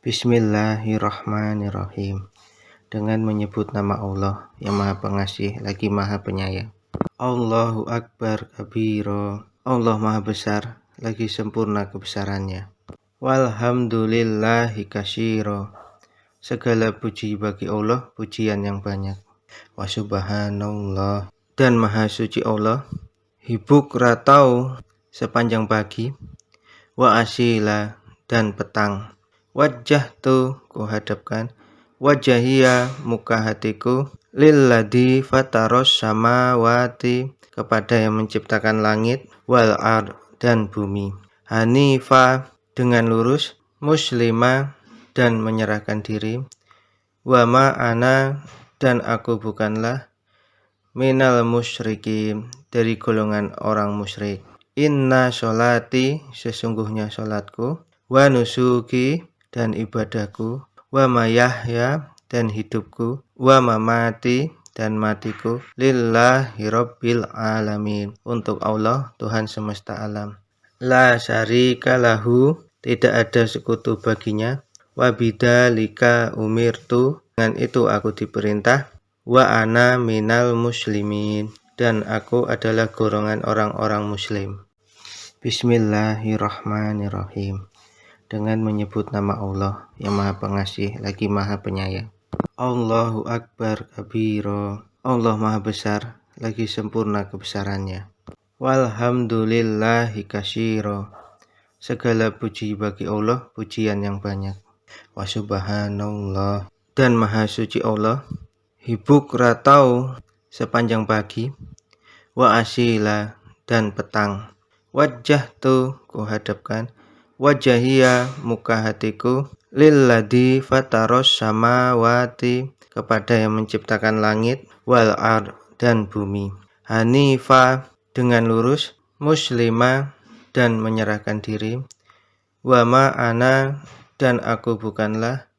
Bismillahirrahmanirrahim. Dengan menyebut nama Allah yang Maha Pengasih lagi Maha Penyayang. Allahu Akbar kabiro. Allah Maha Besar lagi sempurna kebesarannya. Walhamdulillahi katsiro. Segala puji bagi Allah, pujian yang banyak. Wa subhanallah, dan Maha Suci Allah. Hibuk ratau sepanjang pagi. Wa asila, dan petang. Wajah tu kuhadapkan, wajahia muka hatiku, lilladzi fataros samawati, kepada yang menciptakan langit, wal ard, dan bumi. Hanifa, dengan lurus, muslima, dan menyerahkan diri, wa ma'ana, dan aku bukanlah, minal musyrikin, dari golongan orang musyrik. Inna sholati, sesungguhnya sholatku, wa nusuki, dan ibadahku, wa mayahya, dan hidupku, wa mamati, dan matiku, lillahi rabbil alamin, untuk Allah Tuhan semesta alam. La syarika lahu, tidak ada sekutu baginya, wa bidzalika umirtu, dengan itu aku diperintah, wa ana minal muslimin, dan aku adalah golongan orang-orang muslim. Bismillahirrahmanirrahim. Dengan menyebut nama Allah yang Maha Pengasih lagi Maha Penyayang. Allahu Akbar kabiro. Allah Maha Besar lagi sempurna kebesarannya. Walhamdulillahi katsiro. Segala puji bagi Allah, pujian yang banyak. Wa subhanallah, dan Maha Suci Allah. Hibuk ratau sepanjang pagi. Wa asila, dan petang. Wajah tu kuhadapkan, wajahia muka hatiku, lilladzi fataros samawati, kepada yang menciptakan langit, wal ard, dan bumi. Hanifa, dengan lurus, muslima, dan menyerahkan diri, wa ma'ana, dan aku bukanlah,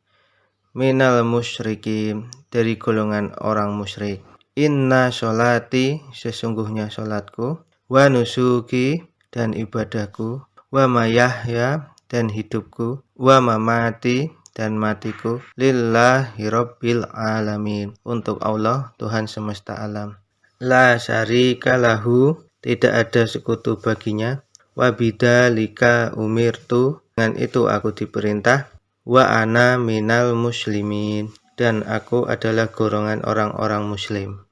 minal musyrikin, dari golongan orang musyrik. Inna sholati, sesungguhnya sholatku, wa nusuki, dan ibadahku, wa mayahya, dan hidupku, wa mamati, dan matiku, lillahi rabbil alamin, untuk Allah Tuhan semesta alam. La syarika lahu, tidak ada sekutu baginya, wa bidzalika umirtu, dengan itu aku diperintah, wa ana minal muslimin, dan aku adalah golongan orang-orang muslim.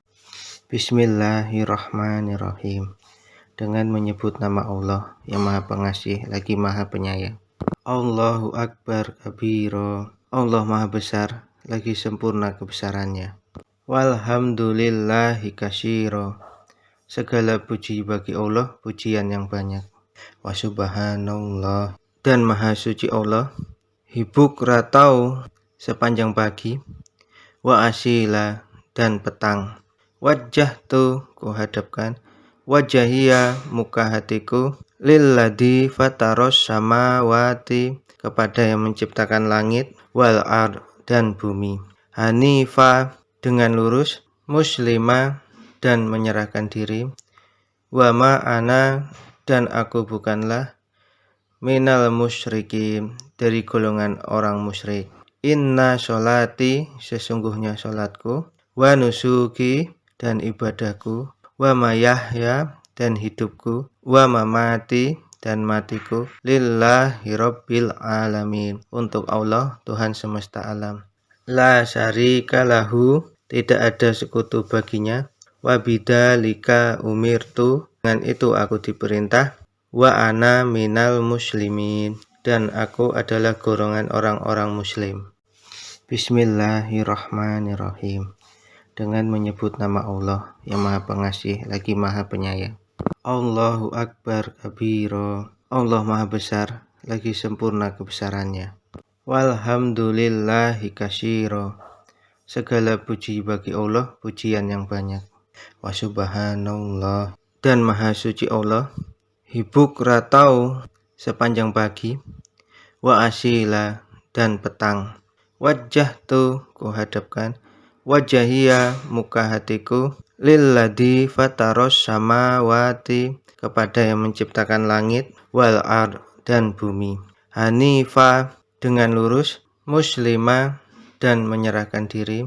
Bismillahirrahmanirrahim. Dengan menyebut nama Allah yang Maha Pengasih lagi Maha Penyayang. Allahu Akbar kabiro. Allah Maha Besar lagi sempurna kebesarannya. Walhamdulillahi katsiro. Segala puji bagi Allah, pujian yang banyak. Wa subhanallah, dan Maha Suci Allah. Hibuk ratau sepanjang pagi. Wa asila, dan petang. Wajah tu kuhadapkan, wajahia muka hatiku, lilladzi fataros samawati, kepada yang menciptakan langit, wal ard, dan bumi. Hanifa, dengan lurus, muslima, dan menyerahkan diri, wa ma'ana, dan aku bukanlah, minal musyrikin, dari golongan orang musyrik. Inna sholati, sesungguhnya sholatku, wa nusuki, dan ibadahku, wa mayahya, dan hidupku, wa mamati, dan matiku, lillahi rabbil alamin, untuk Allah Tuhan semesta alam. La syarika lahu, tidak ada sekutu baginya, wa bidzalika umirtu, dengan itu aku diperintah, wa ana minal muslimin, dan aku adalah golongan orang-orang muslim. Bismillahirrahmanirrahim. Dengan menyebut nama Allah yang Maha Pengasih lagi Maha Penyayang. Allahu Akbar kabiro. Allah Maha Besar lagi sempurna kebesarannya. Walhamdulillahi katsiro. Segala puji bagi Allah, pujian yang banyak. Wa subhanallah, dan Maha Suci Allah. Hibuk ratau sepanjang pagi. Wa asila, dan petang. Wajah tu kuhadapkan, wajahia muka hatiku, lilladzi fataros samawati, kepada yang menciptakan langit, wal ard, dan bumi. Hanifa, dengan lurus, muslimah dan menyerahkan diri,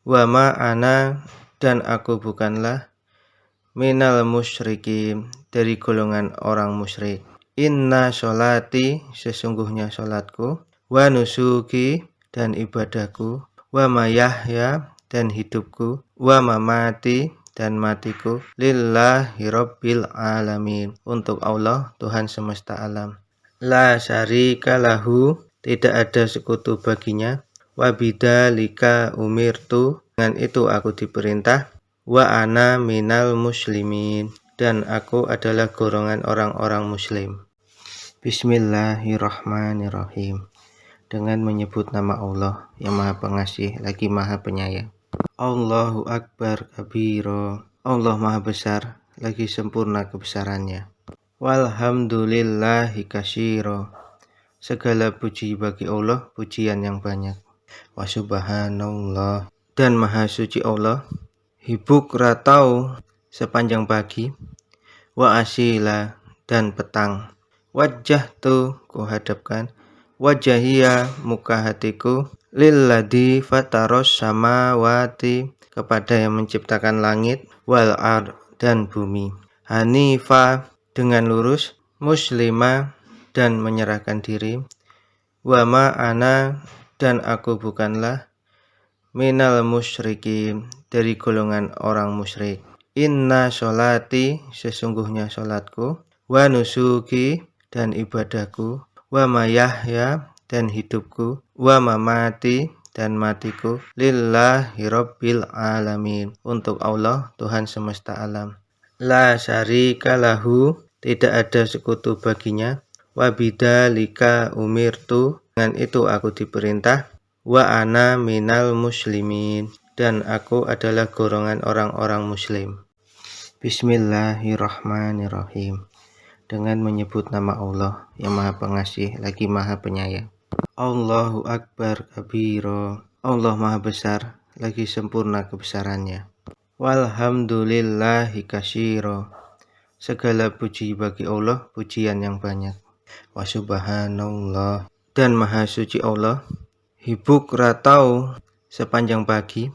wa ma ana dan aku bukanlah, minal musyrikin dari golongan orang musyrik. Inna sholati sesungguhnya sholatku, wa nusuki dan ibadahku, wa mayahya dan hidupku, wa mamati dan matiku, lillahi rabbil alamin untuk Allah Tuhan semesta alam. La syarika lahu tidak ada sekutu baginya, wa bidzalika umirtu dengan itu aku diperintah, wa ana minal muslimin dan aku adalah golongan orang-orang muslim. Bismillahirrahmanirrahim. Dengan menyebut nama Allah yang Maha Pengasih lagi Maha Penyayang. Allahu Akbar kabiro. Allah Maha Besar lagi sempurna kebesarannya. Walhamdulillahi katsiro. Segala puji bagi Allah, pujian yang banyak. Wa subhanallah dan Maha Suci Allah. Hibuk ratau sepanjang pagi, wa asila dan petang. Wajah tu kuhadapkan, wajahia muka hatiku, lilladzi fataros samawati kepada yang menciptakan langit, wal ard dan bumi. Hanifa dengan lurus, muslimah dan menyerahkan diri, wa ma ana dan aku bukanlah, minal musyrikin dari golongan orang musyrik. Inna sholati sesungguhnya sholatku, wa nusuki dan ibadahku, wa mayahya dan hidupku, wa mamati dan matiku, lillahi rabbil alamin untuk Allah Tuhan semesta alam. La syarika lahu tidak ada sekutu baginya, wa bidzalika umirtu dengan itu aku diperintah, wa ana minal muslimin dan aku adalah golongan orang-orang muslim. Bismillahirrahmanirrahim. Dengan menyebut nama Allah yang Maha Pengasih lagi Maha Penyayang. Allahu Akbar kabiro. Allah Maha Besar lagi sempurna kebesarannya. Walhamdulillahi katsiro. Segala puji bagi Allah, pujian yang banyak. Wa subhanallah dan Maha Suci Allah. Hibuk ratau sepanjang pagi,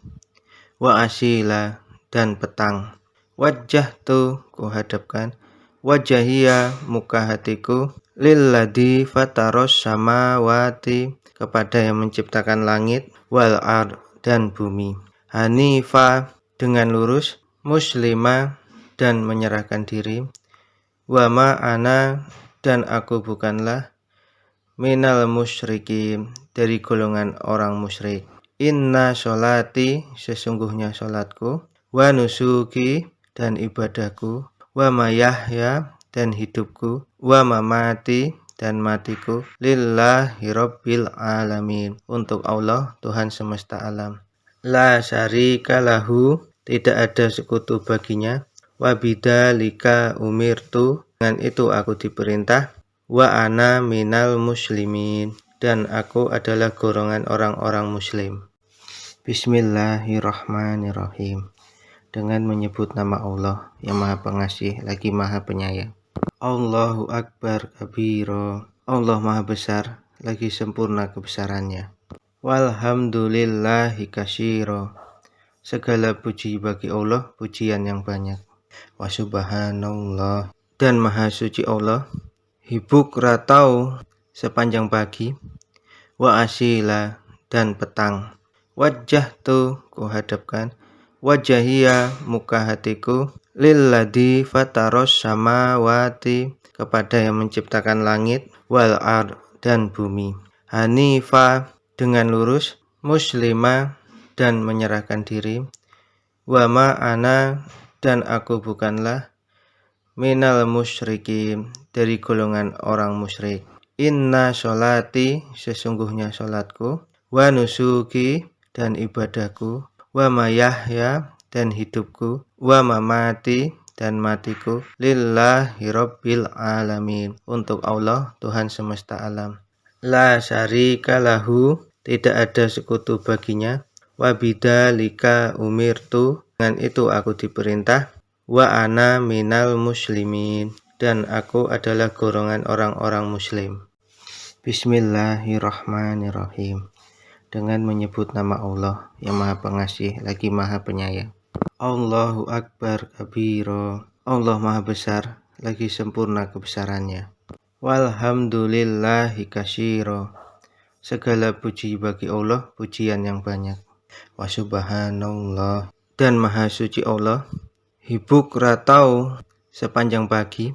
wa asila dan petang. Wajah tu kuhadapkan, wajahia muka hatiku, lilladzi fataros samawati kepada yang menciptakan langit, wal ard dan bumi. Hanifa dengan lurus, muslimah dan menyerahkan diri, wa ma ana dan aku bukanlah, minal musyrikin dari golongan orang musyrik. Inna sholati sesungguhnya sholatku, wa nusuki dan ibadahku, wa mayahya dan hidupku, wa mamati dan matiku, lillahi rabbil alamin untuk Allah Tuhan semesta alam. La syarika lahu tidak ada sekutu baginya, wa bidzalika umirtu dengan itu aku diperintah, wa ana minal muslimin dan aku adalah golongan orang-orang muslim. Bismillahirrahmanirrahim. Dengan menyebut nama Allah yang Maha Pengasih lagi Maha Penyayang. Allahu Akbar kabiro. Allah Maha Besar lagi sempurna kebesarannya. Walhamdulillahi katsiro. Segala puji bagi Allah, pujian yang banyak. Wa subhanallah dan Maha Suci Allah. Hibuk ratau sepanjang pagi, wa asila dan petang. Wajah tu kuhadapkan, wajahia muka hatiku, lilladzi fataros samawati kepada yang menciptakan langit, wal ard dan bumi. Hanifa dengan lurus, muslimah dan menyerahkan diri, wa ma ana dan aku bukanlah, minal musyrikin dari golongan orang musyrik. Inna sholati sesungguhnya sholatku, wa nusuki dan ibadahku, wa mayahya dan hidupku, wa mamati dan matiku, lillahi rabbil alamin untuk Allah Tuhan semesta alam. La syarika lahu tidak ada sekutu baginya, wa bidzalika umirtu dengan itu aku diperintah, wa ana minal muslimin dan aku adalah golongan orang-orang muslim. Bismillahirrahmanirrahim. Dengan menyebut nama Allah yang Maha Pengasih lagi Maha Penyayang. Allahu Akbar kabiro. Allah Maha Besar lagi sempurna kebesarannya. Walhamdulillahi katsiro. Segala puji bagi Allah, pujian yang banyak. Wa subhanallah, dan Maha Suci Allah. Hibuk ratau sepanjang pagi.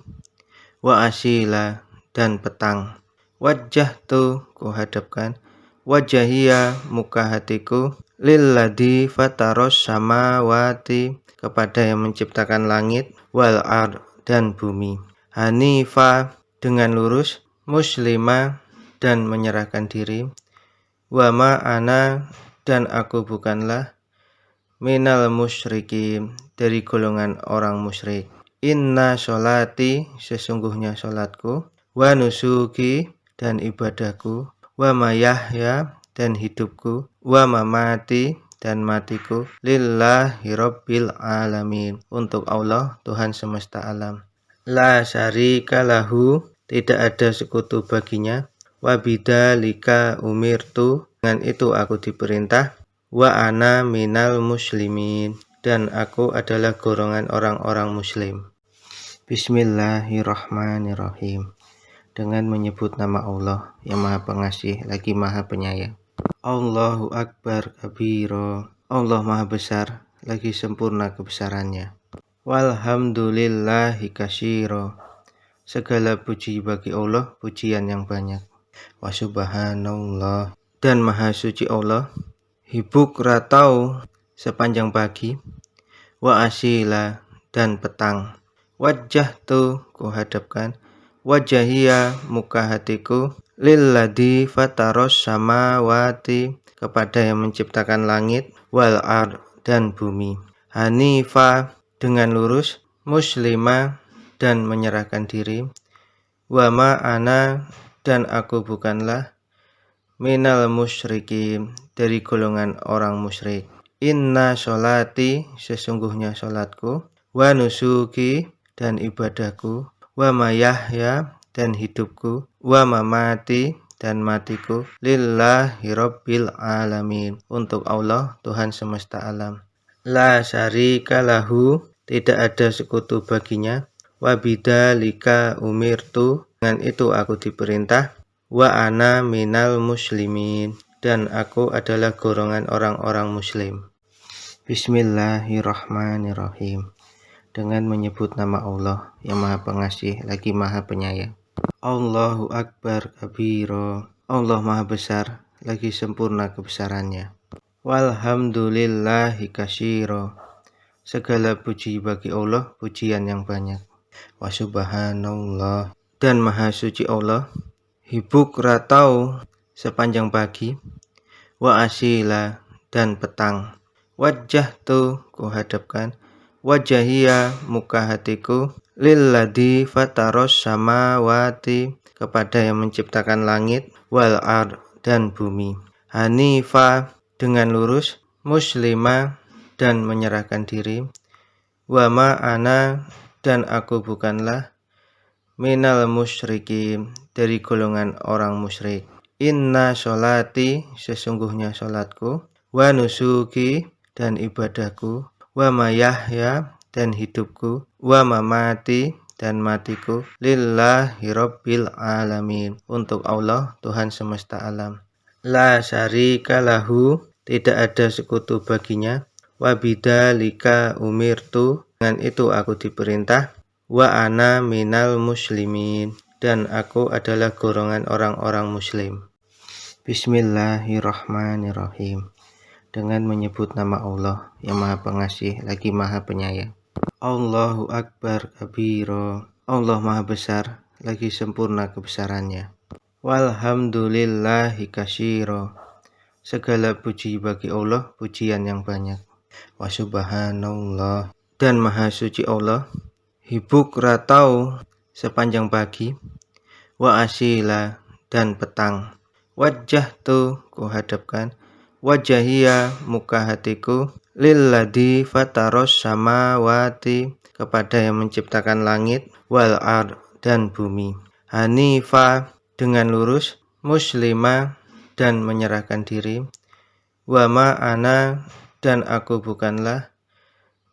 Wa asila, dan petang. Wajah tu kuhadapkan, wajahia muka hatiku, lilladzi fataros samawati, kepada yang menciptakan langit, wal ard, dan bumi. Hanifa, dengan lurus, muslima, dan menyerahkan diri, wa ma'ana, dan aku bukanlah, minal musyrikin, dari golongan orang musyrik. Inna sholati, sesungguhnya sholatku, wa nusuki, dan ibadahku, wa mayahya, dan hidupku, wa mamati, dan matiku, lillahi rabbil alamin, untuk Allah Tuhan semesta alam. La syarika lahu, tidak ada sekutu baginya, wa bidzalika umirtu, dengan itu aku diperintah, wa ana minal muslimin, dan aku adalah golongan orang-orang muslim. Bismillahirrahmanirrahim. Dengan menyebut nama Allah yang Maha Pengasih lagi Maha Penyayang. Allahu Akbar kabiro. Allah Maha Besar lagi sempurna kebesarannya. Walhamdulillahi katsiro. Segala puji bagi Allah, pujian yang banyak. Wa subhanallah, dan Maha Suci Allah. Hibuk ratau sepanjang pagi. Wa asila, dan petang. Wajah tu kuhadapkan, wajahia muka hatiku, lilladzi fataros samawati, kepada yang menciptakan langit, wal ard, dan bumi. Hanifa, dengan lurus, muslima, dan menyerahkan diri, wa ma'ana, dan aku bukanlah, minal musyrikin, dari golongan orang musyrik. Inna sholati, sesungguhnya sholatku, wa nusuki, dan ibadahku, wa mayahya, dan hidupku, wa mamati, dan matiku, lillahi rabbil alamin, untuk Allah Tuhan semesta alam. La syarika lahu, tidak ada sekutu baginya, wa bidzalika umirtu, dengan itu aku diperintah, wa ana minal muslimin, dan aku adalah golongan orang-orang muslim. Bismillahirrahmanirrahim. Dengan menyebut nama Allah yang Maha Pengasih lagi Maha Penyayang. Allahu Akbar kabiro. Allah Maha Besar lagi sempurna kebesarannya. Walhamdulillahi katsiro. Segala puji bagi Allah, pujian yang banyak. Wa subhanallah, dan Maha Suci Allah. Hibuk ratau sepanjang pagi. Wa asila, dan petang. Wajah tu kuhadapkan, wajahia muka hatiku, lilladzi fataros samawati, kepada yang menciptakan langit, wal ard, dan bumi. Hanifa, dengan lurus, muslima, dan menyerahkan diri, wa ma'ana, dan aku bukanlah, minal musyrikin, dari golongan orang musyrik. Inna sholati, sesungguhnya sholatku, wa nusuki, dan ibadahku, wa mayahya, dan hidupku, wa mamati, dan matiku, lillahi rabbil alamin, untuk Allah Tuhan semesta alam. La syarika lahu, tidak ada sekutu baginya, wa bidzalika umirtu, dengan itu aku diperintah, wa ana minal muslimin, dan aku adalah golongan orang-orang muslim. Bismillahirrahmanirrahim. Dengan menyebut nama Allah yang Maha Pengasih lagi Maha Penyayang. Allahu Akbar kabiro. Allah Maha Besar lagi sempurna kebesarannya. Walhamdulillahi katsiro. Segala puji bagi Allah, pujian yang banyak. Wa subhanallah, dan Maha Suci Allah. Hibuk ratau sepanjang pagi. Wa asila, dan petang. Wajah tu kuhadapkan, wajahia muka hatiku, lilladzi fataros samawati, kepada yang menciptakan langit, wal ard, dan bumi. Hanifa, dengan lurus, muslimah dan menyerahkan diri, wa ma ana dan aku bukanlah,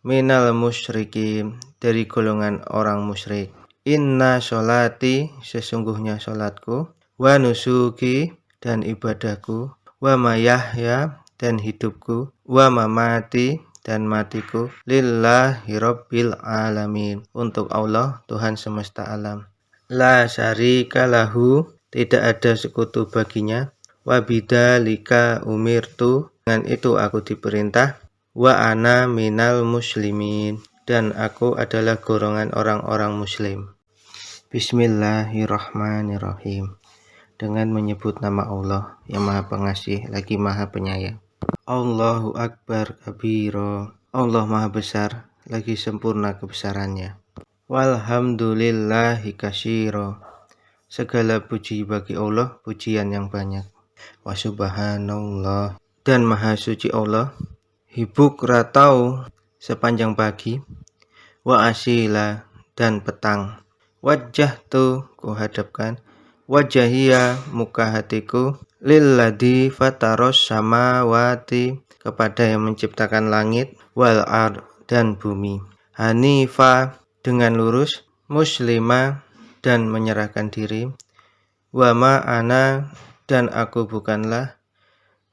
minal musyrikin dari golongan orang musyrik. Inna sholati sesungguhnya sholatku, wa nusuki dan ibadahku, wa mayahya dan hidupku, wa mamati dan matiku, lillahi rabbil alamin untuk Allah Tuhan semesta alam. La syarika lahu tidak ada sekutu baginya, wa bidzalika umirtu dengan itu aku diperintah, wa ana minal muslimin dan aku adalah golongan orang-orang muslim. Bismillahirrahmanirrahim. Dengan menyebut nama Allah yang Maha Pengasih lagi Maha Penyayang. Allahu Akbar kabira. Allah Maha Besar lagi sempurna kebesarannya. Walhamdulillahi katsira. Segala puji bagi Allah, pujian yang banyak. Wa subhanallah dan Maha Suci Allah. Hibuk ratau sepanjang pagi, wa asila dan petang. Wajah tu kuhadapkan, wajahia muka hatiku, lilladzi fataros samawati kepada yang menciptakan langit, wal ard dan bumi. Hanifa dengan lurus, muslimah dan menyerahkan diri, wa ma ana dan aku bukanlah,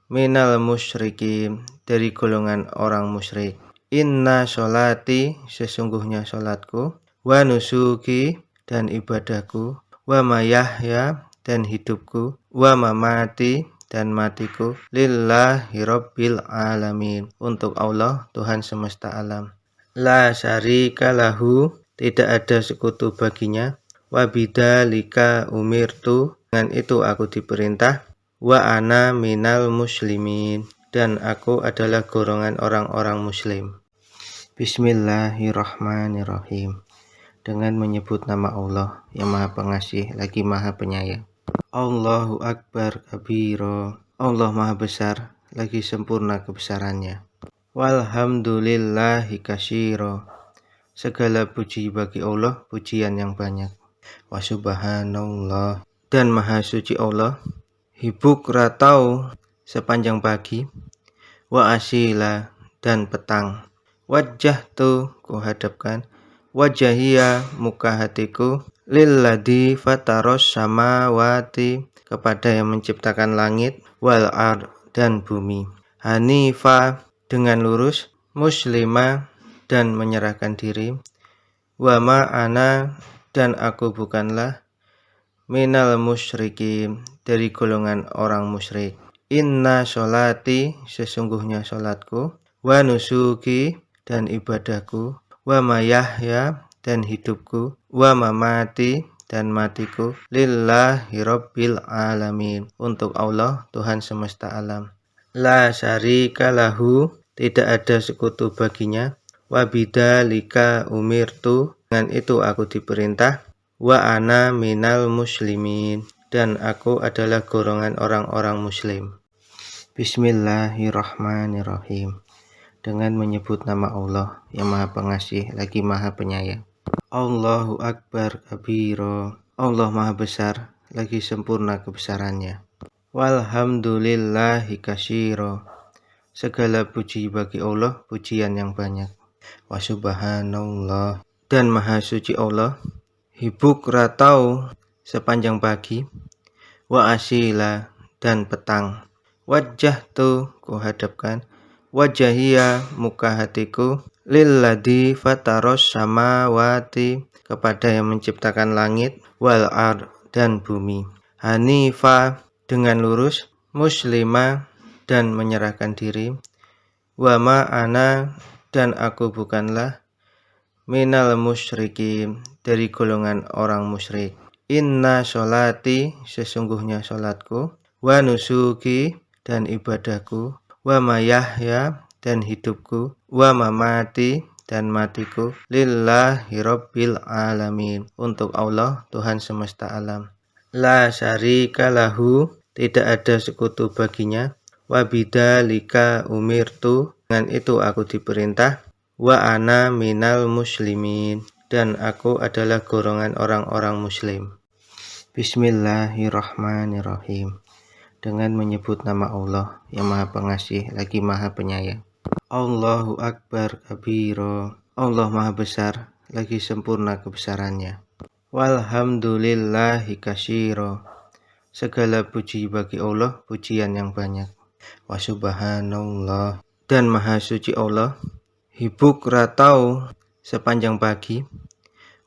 minal musyrikin dari golongan orang musyrik. Inna sholati sesungguhnya sholatku, wa nusuki dan ibadahku, wa mayahya dan hidupku, wa mamati dan matiku, lillahi rabbil alamin untuk Allah Tuhan semesta alam. La syarika lahu tidak ada sekutu baginya, wa bidzalika umirtu dengan itu aku diperintah, wa ana minal muslimin dan aku adalah golongan orang-orang muslim. Bismillahirrahmanirrahim. Dengan menyebut nama Allah yang Maha Pengasih lagi Maha Penyayang. Allahu Akbar kabira. Allah Maha Besar lagi sempurna kebesarannya. Walhamdulillahi katsira. Segala puji bagi Allah, pujian yang banyak. Wa subhanallah dan Maha Suci Allah. Hibuk ratau sepanjang pagi, wa asila dan petang. Wajah tu kuhadapkan, wajahia muka hatiku, lilladzi fataros samawati kepada yang menciptakan langit, wal ard dan bumi. Hanifa dengan lurus, muslimah dan menyerahkan diri, wa ma ana dan aku bukanlah, minal musyrikin dari golongan orang musyrik. Inna sholati sesungguhnya sholatku, wa nusuki dan ibadahku, wa mayahya dan hidupku, wa mamati dan matiku, lillahi rabbil alamin untuk Allah Tuhan semesta alam. La syarika lahu tidak ada sekutu baginya, wa bidzalika umirtu dengan itu aku diperintah, wa ana minal muslimin dan aku adalah golongan orang-orang muslim. Bismillahirrahmanirrahim. Dengan menyebut nama Allah yang Maha Pengasih lagi Maha Penyayang. Allahu Akbar kabira. Allah Maha Besar lagi sempurna kebesarannya. Walhamdulillahi katsira. Segala puji bagi Allah, pujian yang banyak. Wa subhanallah dan Maha Suci Allah. Hibuk ratau sepanjang pagi, wa asila dan petang. Wajah tu kuhadapkan, wajahia muka hatiku, lilladzi fataros samawati kepada yang menciptakan langit, wal ard dan bumi. Hanifa dengan lurus, muslimah dan menyerahkan diri, wa ma ana dan aku bukanlah, minal musyrikin dari golongan orang musyrik. Inna sholati sesungguhnya sholatku, wa nusuki dan ibadahku, wa mayahya dan hidupku, wa mamati dan matiku, lillahi rabbil alamin untuk Allah Tuhan semesta alam. La syarika lahu tidak ada sekutu baginya, wa bidzalika umirtu dengan itu aku diperintah, wa ana minal muslimin dan aku adalah golongan orang-orang muslim. Bismillahirrahmanirrahim. Dengan menyebut nama Allah yang Maha Pengasih lagi Maha Penyayang. Allahu Akbar kabiro. Allah Maha Besar lagi sempurna kebesarannya. Walhamdulillahi katsiro. Segala puji bagi Allah, pujian yang banyak. Wa subhanallah, dan Maha Suci Allah. Hibuk ratau sepanjang pagi.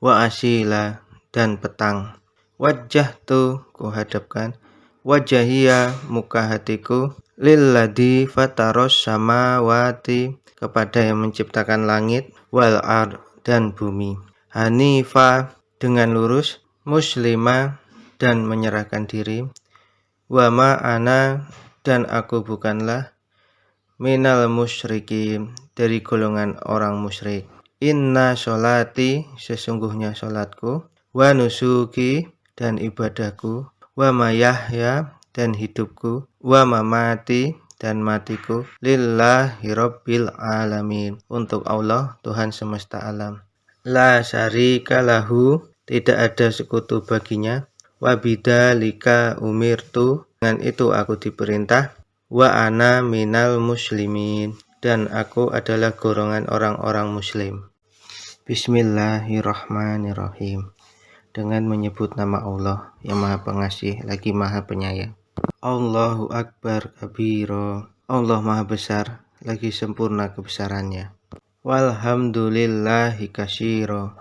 Wa asila, dan petang. Wajah tu kuhadapkan, wajahia muka hatiku, lilladzi fataros samawati, kepada yang menciptakan langit, wal ard, dan bumi. Hanifa, dengan lurus, muslima, dan menyerahkan diri, wa ma'ana, dan aku bukanlah, minal musyrikin, dari golongan orang musyrik. Inna sholati, sesungguhnya sholatku, wa nusuki, dan ibadahku, wa mayahya, dan hidupku, wa mamati, dan matiku, lillahi rabbil alamin, untuk Allah Tuhan semesta alam. La syarika lahu, tidak ada sekutu baginya, wa bidzalika umirtu, dengan itu aku diperintah, wa ana minal muslimin, dan aku adalah golongan orang-orang muslim. Bismillahirrahmanirrahim. Dengan menyebut nama Allah yang Maha Pengasih lagi Maha Penyayang. Allahu Akbar kabiro. Allah Maha Besar lagi sempurna kebesarannya. Walhamdulillahi katsiro.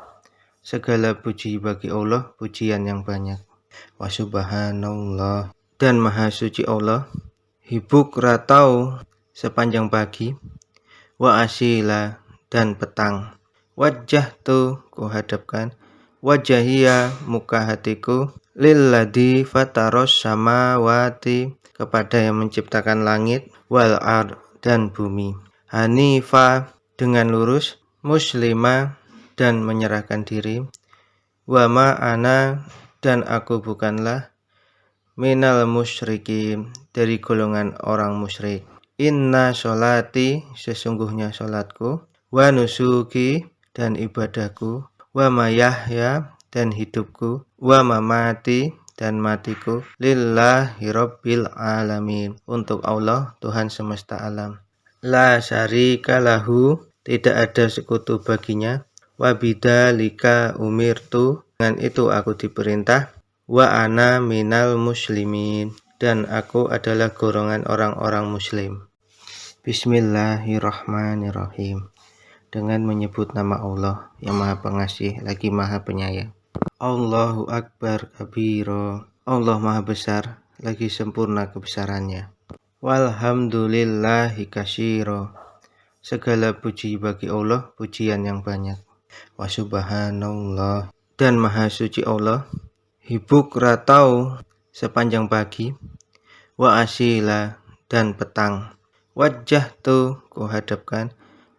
Segala puji bagi Allah, pujian yang banyak. Wa subhanallah, dan Maha Suci Allah. Hibuk ratau sepanjang pagi. Wa asila, dan petang. Wajah tu kuhadapkan, wajahia muka hatiku, lilladzi fataros samawati, kepada yang menciptakan langit, wal ard, dan bumi. Hanifa, dengan lurus, muslima, dan menyerahkan diri, wa ma'ana, dan aku bukanlah, minal musyrikin, dari golongan orang musyrik. Inna sholati, sesungguhnya sholatku, wa nusuki, dan ibadahku, wa mayahya, dan hidupku, wa mamati, dan matiku, lillahi rabbil alamin, untuk Allah Tuhan semesta alam. La syarika lahu, tidak ada sekutu baginya, wa bidzalika umirtu, dengan itu aku diperintah, wa ana minal muslimin, dan aku adalah golongan orang-orang muslim. Bismillahirrahmanirrahim. Dengan menyebut nama Allah yang Maha Pengasih lagi Maha Penyayang. Allahu Akbar kabiro. Allah Maha Besar lagi sempurna kebesarannya. Walhamdulillahi katsiro. Segala puji bagi Allah, pujian yang banyak. Wa subhanallah, dan Maha Suci Allah. Hibuk ratau sepanjang pagi. Wa asila, dan petang. Wajah tu kuhadapkan,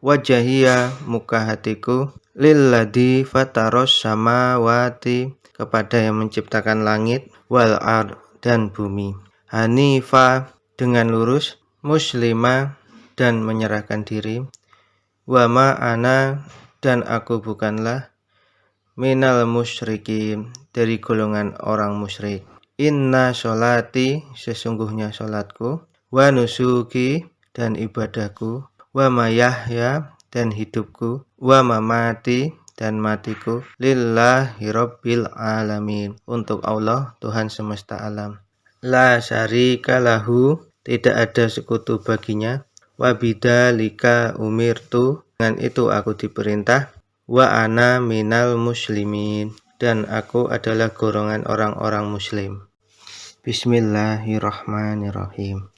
wajahia muka hatiku, lilladzi fataros samawati, kepada yang menciptakan langit, wal ard, dan bumi. Hanifa, dengan lurus, muslima, dan menyerahkan diri, wa ma'ana, dan aku bukanlah, minal musyrikin, dari golongan orang musyrik. Inna sholati, sesungguhnya sholatku, wa nusuki, dan ibadahku, wa mayahya, dan hidupku, wa mamati, dan matiku, lillahi rabbil alamin, untuk Allah Tuhan semesta alam. La syarika lahu, tidak ada sekutu baginya, wa bidzalika umirtu, dengan itu aku diperintah, wa ana minal muslimin, dan aku adalah golongan orang-orang muslim. Bismillahirrahmanirrahim.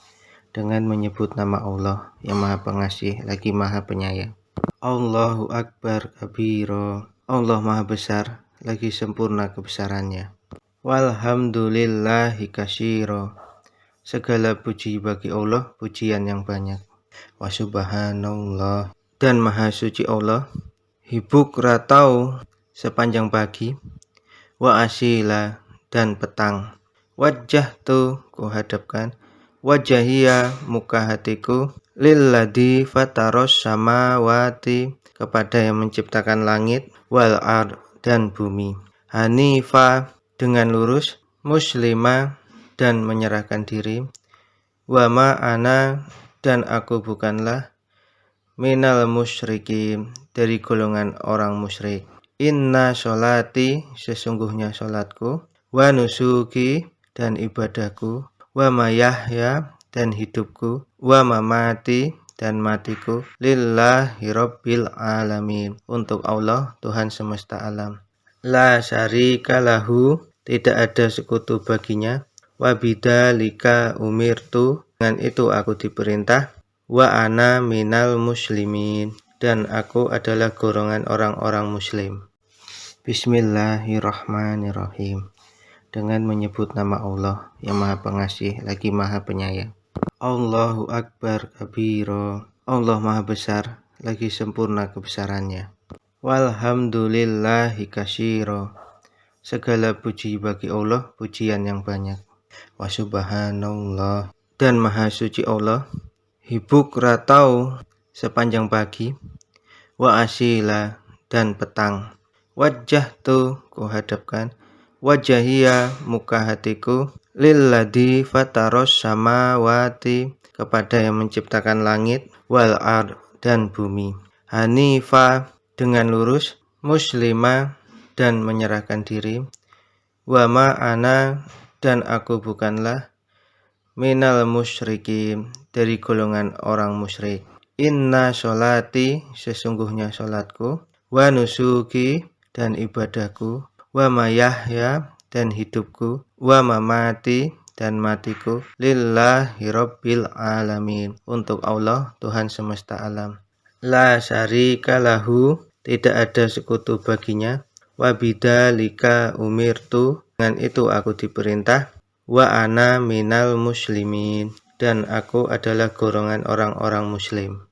Dengan menyebut nama Allah yang Maha Pengasih lagi Maha Penyayang. Allahu Akbar kabiro. Allah Maha Besar lagi sempurna kebesarannya. Walhamdulillahi katsiro. Segala puji bagi Allah, pujian yang banyak. Wa subhanallah, dan Maha Suci Allah. Hibuk ratau sepanjang pagi. Wa asila, dan petang. Wajah tu kuhadapkan, wajahia muka hatiku, lilladzi fataros samawati, kepada yang menciptakan langit, wal ard, dan bumi. Hanifa, dengan lurus, muslimah dan menyerahkan diri, wa ma ana dan aku bukanlah, minal musyrikin dari golongan orang musyrik. Inna sholati sesungguhnya sholatku, wa nusuki dan ibadahku, wa mayahya dan hidupku, wa mamati dan matiku, lillahi rabbil alamin untuk Allah Tuhan semesta alam. La syarika lahu tidak ada sekutu baginya, wa bidzalika umirtu dengan itu aku diperintah, wa ana minal muslimin dan aku adalah golongan orang-orang muslim. Bismillahirrahmanirrahim. Dengan menyebut nama Allah yang Maha Pengasih lagi Maha Penyayang. Allahu Akbar kabira. Allah Maha Besar lagi sempurna kebesarannya. Walhamdulillahi katsira. Segala puji bagi Allah, pujian yang banyak. Wa subhanallah dan Maha Suci Allah. Hibuk ratau sepanjang pagi, wa asila dan petang. Wajah tu kuhadapkan, wajahia muka hatiku, lilladzi fataros samawati kepada yang menciptakan langit, wal ard dan bumi. Hanifa dengan lurus, muslimah dan menyerahkan diri, wa ma ana dan aku bukanlah, minal musyrikin dari golongan orang musyrik. Inna sholati sesungguhnya sholatku, wa nusuki dan ibadahku, wa mayahya dan hidupku, wa mamati dan matiku, lillahi rabbil alamin untuk Allah Tuhan semesta alam. La syarika lahu tidak ada sekutu baginya, wa bidzalika umirtu dengan itu aku diperintah, wa ana minal muslimin dan aku adalah golongan orang-orang muslim.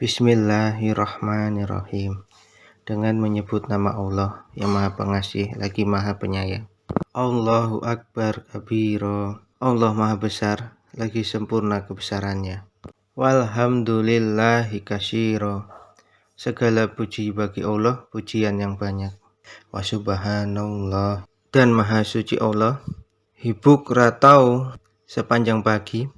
Bismillahirrahmanirrahim. Dengan menyebut nama Allah yang Maha Pengasih lagi Maha Penyayang. Allahu Akbar kabira. Allah Maha Besar lagi sempurna kebesarannya. Walhamdulillahi katsira. Segala puji bagi Allah, pujian yang banyak. Wa subhanallah dan Maha Suci Allah. Hibuk ratau sepanjang pagi,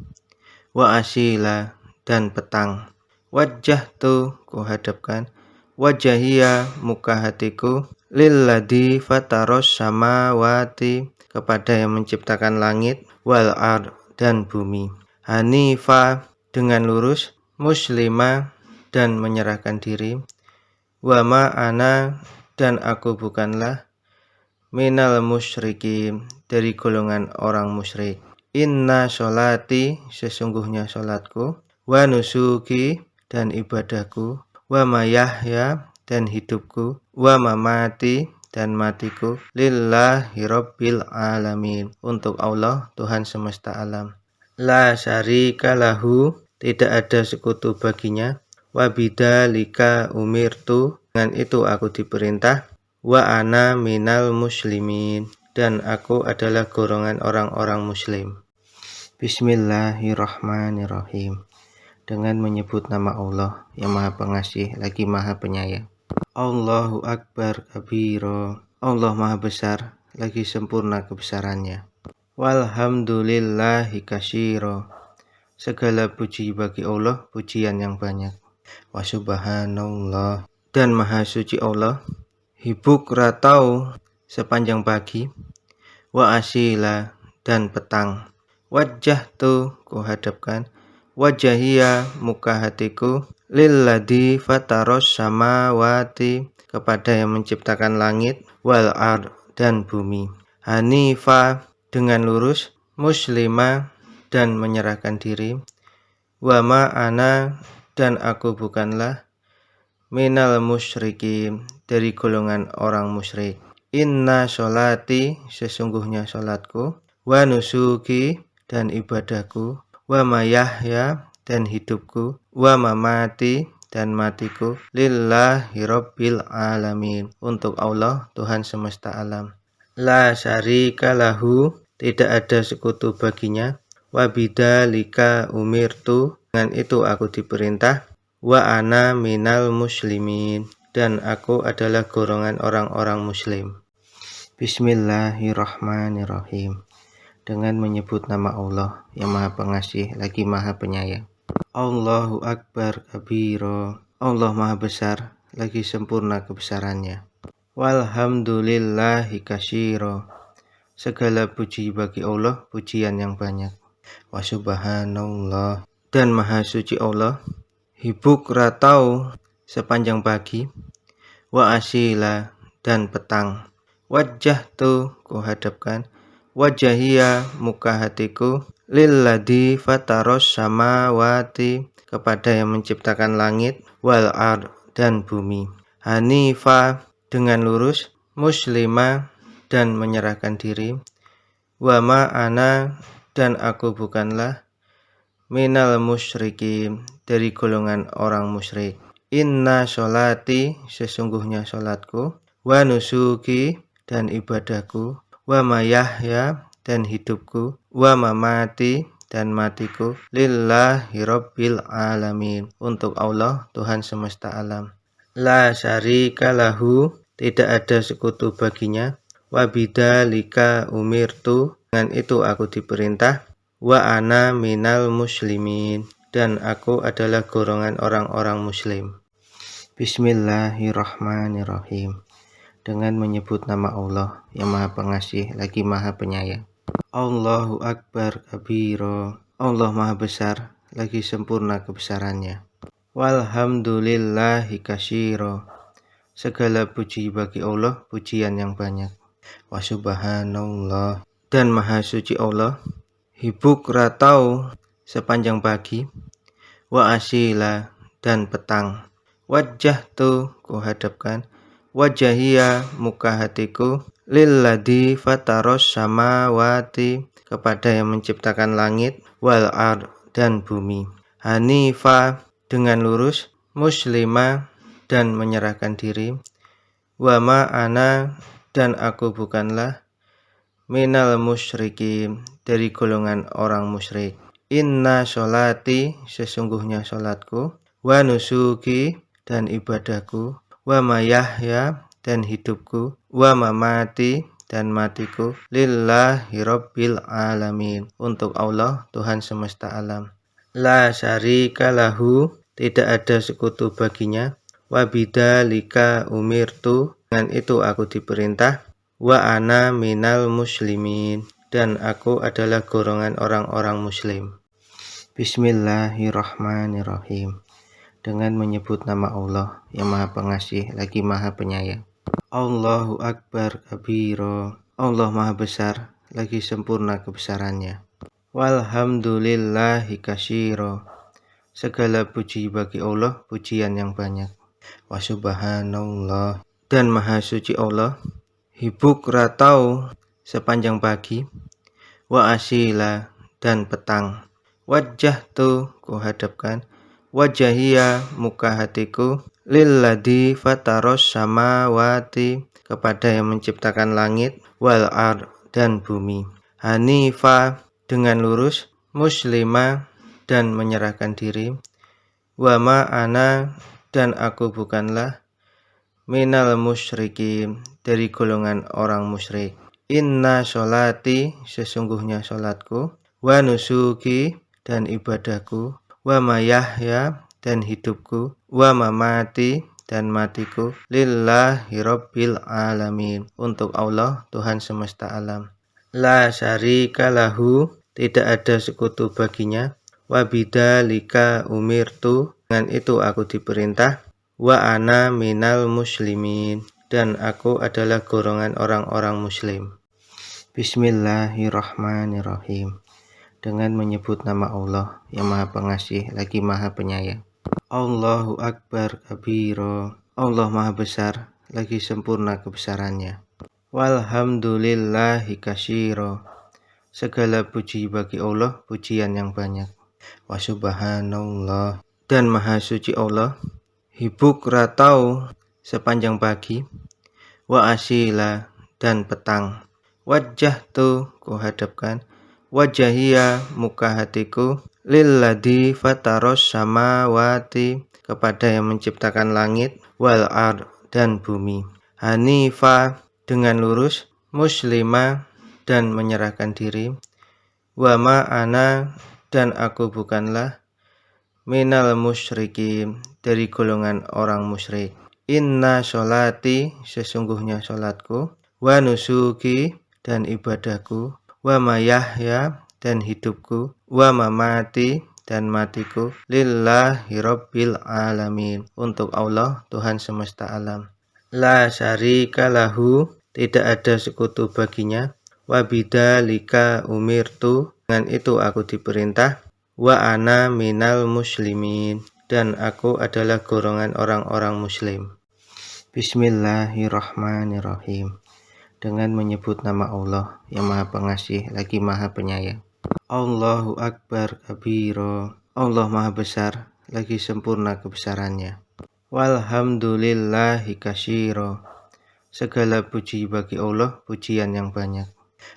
wa asila dan petang. Wajah tu kuhadapkan, wajahia muka hatiku, lilladzi fataros samawati kepada yang menciptakan langit, wal ard dan bumi. Hanifa dengan lurus, muslimah dan menyerahkan diri, wa ma ana dan aku bukanlah, minal musyrikin dari golongan orang musyrik. Inna sholati sesungguhnya sholatku, wa nusuki dan ibadahku, wa mayahya dan hidupku, wa mamati dan matiku, lillahi rabbil alamin untuk Allah Tuhan semesta alam. La syarika lahu tidak ada sekutu baginya, wa bidzalika umirtu dengan itu aku diperintah, wa ana minal muslimin dan aku adalah golongan orang-orang muslim. Bismillahirrahmanirrahim. Dengan menyebut nama Allah yang Maha Pengasih lagi Maha Penyayang. Allahu Akbar kabira. Allah Maha Besar lagi sempurna kebesarannya. Walhamdulillahi katsira. Segala puji bagi Allah, pujian yang banyak. Wa subhanallah dan Maha Suci Allah. Hibuk ratau sepanjang pagi, wa asila dan petang. Wajah tu kuhadapkan, wajahia muka hatiku, lilladzi fataros samawati kepada yang menciptakan langit, wal ard dan bumi. Hanifa dengan lurus, muslimah dan menyerahkan diri, wa ma ana dan aku bukanlah, minal musyrikin dari golongan orang musyrik. Inna sholati sesungguhnya sholatku, wa nusuki dan ibadahku, wa mayahya dan hidupku, wa mamati dan matiku, lillahi rabbil alamin untuk Allah Tuhan semesta alam. La syarika lahu tidak ada sekutu baginya, wa bidzalika umirtu dengan itu aku diperintah, wa ana minal muslimin dan aku adalah golongan orang-orang muslim. Bismillahirrahmanirrahim. Dengan menyebut nama Allah yang Maha Pengasih lagi Maha Penyayang. Allahu Akbar kabiro. Allah Maha Besar lagi sempurna kebesarannya. Walhamdulillahi katsiro. Segala puji bagi Allah, pujian yang banyak. Wa subhanallah, dan Maha Suci Allah. Hibuk ratau sepanjang pagi. Wa asila, dan petang. Wajah tu kuhadapkan, wajahia muka hatiku, lilladzi fataros samawati, kepada yang menciptakan langit, wal ard, dan bumi. Hanifa, dengan lurus, muslima, dan menyerahkan diri, wa ma'ana, dan aku bukanlah, minal musyrikin, dari golongan orang musyrik. Inna sholati, sesungguhnya sholatku, wa nusuki, dan ibadahku, wa mayahya, dan hidupku, wa mamati, dan matiku, lillahi rabbil alamin, untuk Allah Tuhan semesta alam. La syarika lahu, tidak ada sekutu baginya, wa bidzalika umirtu, dengan itu aku diperintah, wa ana minal muslimin, dan aku adalah golongan orang-orang muslim. Bismillahirrahmanirrahim. Dengan menyebut nama Allah yang Maha Pengasih lagi Maha Penyayang. Allahu Akbar kabiro. Allah Maha Besar lagi sempurna kebesarannya. Walhamdulillahi katsiro. Segala puji bagi Allah, pujian yang banyak. Wa subhanallah, dan Maha Suci Allah. Hibuk ratau sepanjang pagi. Wa asila, dan petang. Wajah tu kuhadapkan, wajahia muka hatiku, lilladzi fataros samawati, kepada yang menciptakan langit, wal ard, dan bumi. Hanifa, dengan lurus, muslima, dan menyerahkan diri, wa ma'ana, dan aku bukanlah, minal musyrikin, dari golongan orang musyrik. Inna sholati, sesungguhnya sholatku, wa nusuki, dan ibadahku, wa mayahya, dan hidupku, wa mamati, dan matiku, lillahi rabbil alamin, untuk Allah Tuhan semesta alam. La syarika lahu, tidak ada sekutu baginya, wa bidzalika umirtu, dengan itu aku diperintah, wa ana minal muslimin, dan aku adalah golongan orang-orang muslim. Bismillahirrahmanirrahim. Dengan menyebut nama Allah yang Maha Pengasih lagi Maha Penyayang. Allahu Akbar kabiro. Allah Maha Besar lagi sempurna kebesarannya. Walhamdulillahi katsiro. Segala puji bagi Allah, pujian yang banyak. Wa subhanallah, dan Maha Suci Allah. Hibuk ratau sepanjang pagi, wa asila, dan petang. Wajah tu kuhadapkan, wajahia muka hatiku, lilladzi fataros samawati, kepada yang menciptakan langit, wal ard, dan bumi. Hanifa, dengan lurus, muslima, dan menyerahkan diri, wa ma'ana, dan aku bukanlah, minal musyrikin, dari golongan orang musyrik. Inna sholati, sesungguhnya sholatku, wa nusuki, dan ibadahku, wa mayahya, dan hidupku, wa mamati, dan matiku, lillahi rabbil alamin, untuk Allah Tuhan semesta alam. La syarika lahu, tidak ada sekutu baginya, wa bidzalika umirtu, dengan itu aku diperintah, wa ana minal muslimin, dan aku adalah golongan orang-orang muslim. Bismillahirrahmanirrahim. Dengan menyebut nama Allah yang Maha Pengasih lagi Maha Penyayang. Allahu Akbar kabiro. Allah Maha Besar lagi sempurna kebesarannya. Walhamdulillahi katsiro. Segala puji bagi Allah, pujian yang banyak. Wa subhanallah, dan Maha Suci Allah. Hibuk ratau sepanjang pagi, wa asila, dan petang. Wajah tu kuhadapkan, wajahia muka hatiku, lilladzi fataros samawati, kepada yang menciptakan langit, wal ard, dan bumi. Hanifa, dengan lurus, muslimah dan menyerahkan diri, wa ma ana dan aku bukanlah, minal musyrikin dari golongan orang musyrik. Inna sholati sesungguhnya sholatku, wa nusuki dan ibadahku, wa mayahya dan hidupku, wa mamati dan matiku, lillahi rabbil alamin untuk Allah Tuhan semesta alam. La syarika lahu tidak ada sekutu baginya, wa bidzalika umirtu dengan itu aku diperintah, wa ana minal muslimin dan aku adalah golongan orang-orang muslim. Bismillahirrahmanirrahim. Dengan menyebut nama Allah yang Maha Pengasih lagi Maha Penyayang. Allahu Akbar kabiro. Allah Maha Besar lagi sempurna kebesarannya. Walhamdulillahi katsiro. Segala puji bagi Allah, pujian yang banyak.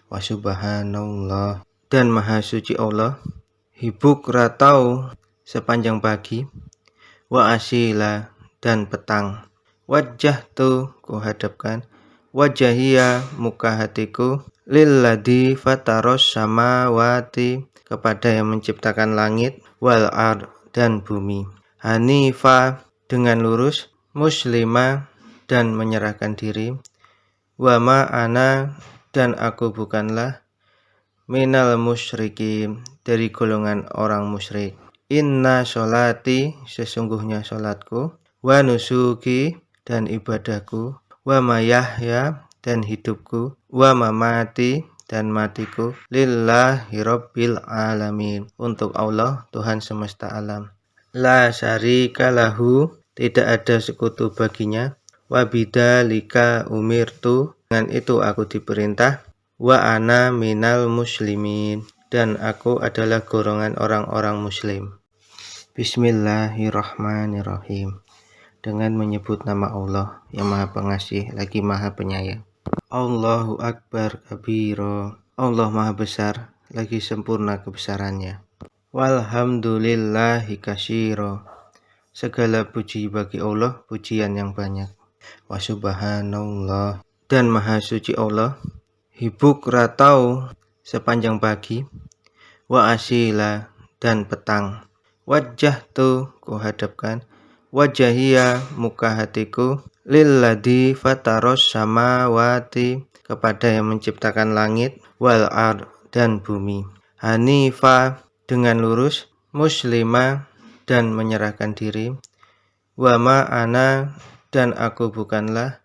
Wa subhanallah dan Maha Suci Allah. Hibuk ratau sepanjang pagi, wa asila dan petang. Wajah tu kuhadapkan, wajahia muka hatiku, lilladzi fataros samawati kepada yang menciptakan langit, wal ard dan bumi. Hanifa dengan lurus, muslimah dan menyerahkan diri, wa ma ana dan aku bukanlah, minal musyrikin dari golongan orang musyrik. Inna sholati sesungguhnya sholatku, wa nusuki dan ibadahku, wa mayahya dan hidupku, wa mamati dan matiku, lillahi rabbil alamin untuk Allah Tuhan semesta alam. La syarika lahu tidak ada sekutu baginya, wa bidzalika umirtu dengan itu aku diperintah, wa ana minal muslimin dan aku adalah golongan orang-orang muslim. Bismillahirrahmanirrahim. Dengan menyebut nama Allah yang Maha Pengasih lagi Maha Penyayang. Allahu Akbar kabiro. Allah Maha Besar lagi sempurna kebesarannya. Walhamdulillahi katsiro. Segala puji bagi Allah, pujian yang banyak. Wa subhanallah dan Maha Suci Allah. Hibuk ratau sepanjang pagi, wa asila dan petang. Wajah tu kuhadapkan, wajahia muka hatiku, lilladzi fataros samawati kepada yang menciptakan langit, wal ard dan bumi. Hanifa dengan lurus, muslimah dan menyerahkan diri, wa ma ana dan aku bukanlah,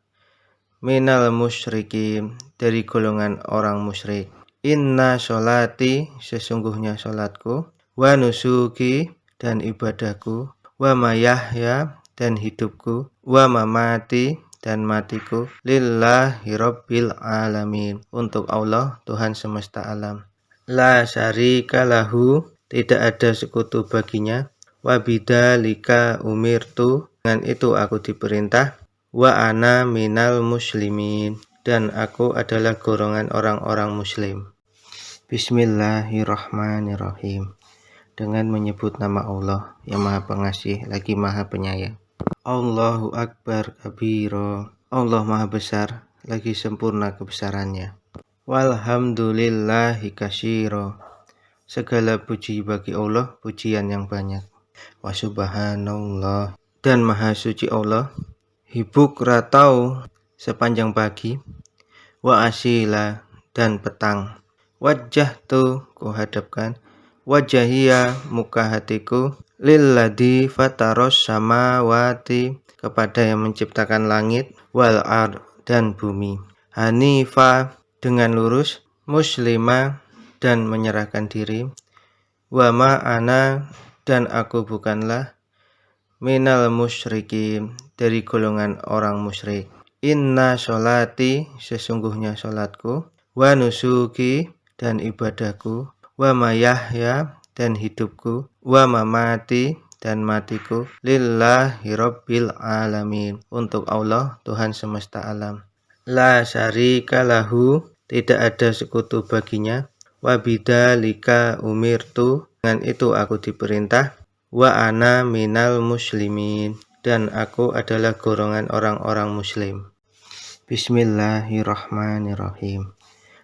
minal musyrikin dari golongan orang musyrik. Inna sholati sesungguhnya sholatku, wa nusuki dan ibadahku, wa mayahya dan hidupku, wa mamati dan matiku, lillahi rabbil alamin untuk Allah Tuhan semesta alam. La syarika lahu tidak ada sekutu baginya, wa bidzalika umirtu dengan itu aku diperintah, wa ana minal muslimin dan aku adalah golongan orang-orang muslim. Bismillahirrahmanirrahim. Dengan menyebut nama Allah yang Maha Pengasih lagi Maha Penyayang. Allahu Akbar kabiro. Allah Maha Besar lagi sempurna kebesarannya. Walhamdulillahi katsiro. Segala puji bagi Allah, pujian yang banyak. Wa subhanallah dan Maha Suci Allah. Hibuk ratau sepanjang pagi, wa asila dan petang. Wajah tu kuhadapkan, wajahia muka hatiku, lilladzi fataros samawati kepada yang menciptakan langit, wal ard dan bumi. Hanifa dengan lurus, muslimah dan menyerahkan diri, wa ma ana dan aku bukanlah, minal musyrikin dari golongan orang musyrik. Inna sholati sesungguhnya sholatku, wa nusuki dan ibadahku, wa mayahya dan hidupku, wa mamati dan matiku, lillahi rabbil alamin untuk Allah Tuhan semesta alam. La syarika lahu tidak ada sekutu baginya, wa bidzalika umirtu dengan itu aku diperintah, wa ana minal muslimin dan aku adalah golongan orang-orang muslim. Bismillahirrahmanirrahim.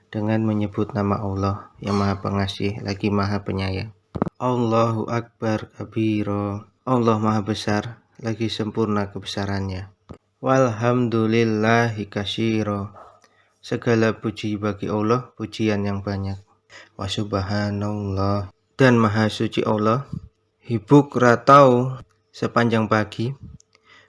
Dengan menyebut nama Allah yang Maha Pengasih lagi Maha Penyayang. Allahu Akbar kabira. Allah Maha Besar lagi sempurna kebesarannya. Walhamdulillahi katsira. Segala puji bagi Allah, pujian yang banyak. Wa subhanallah, dan Maha Suci Allah. Hibuk ratau sepanjang pagi.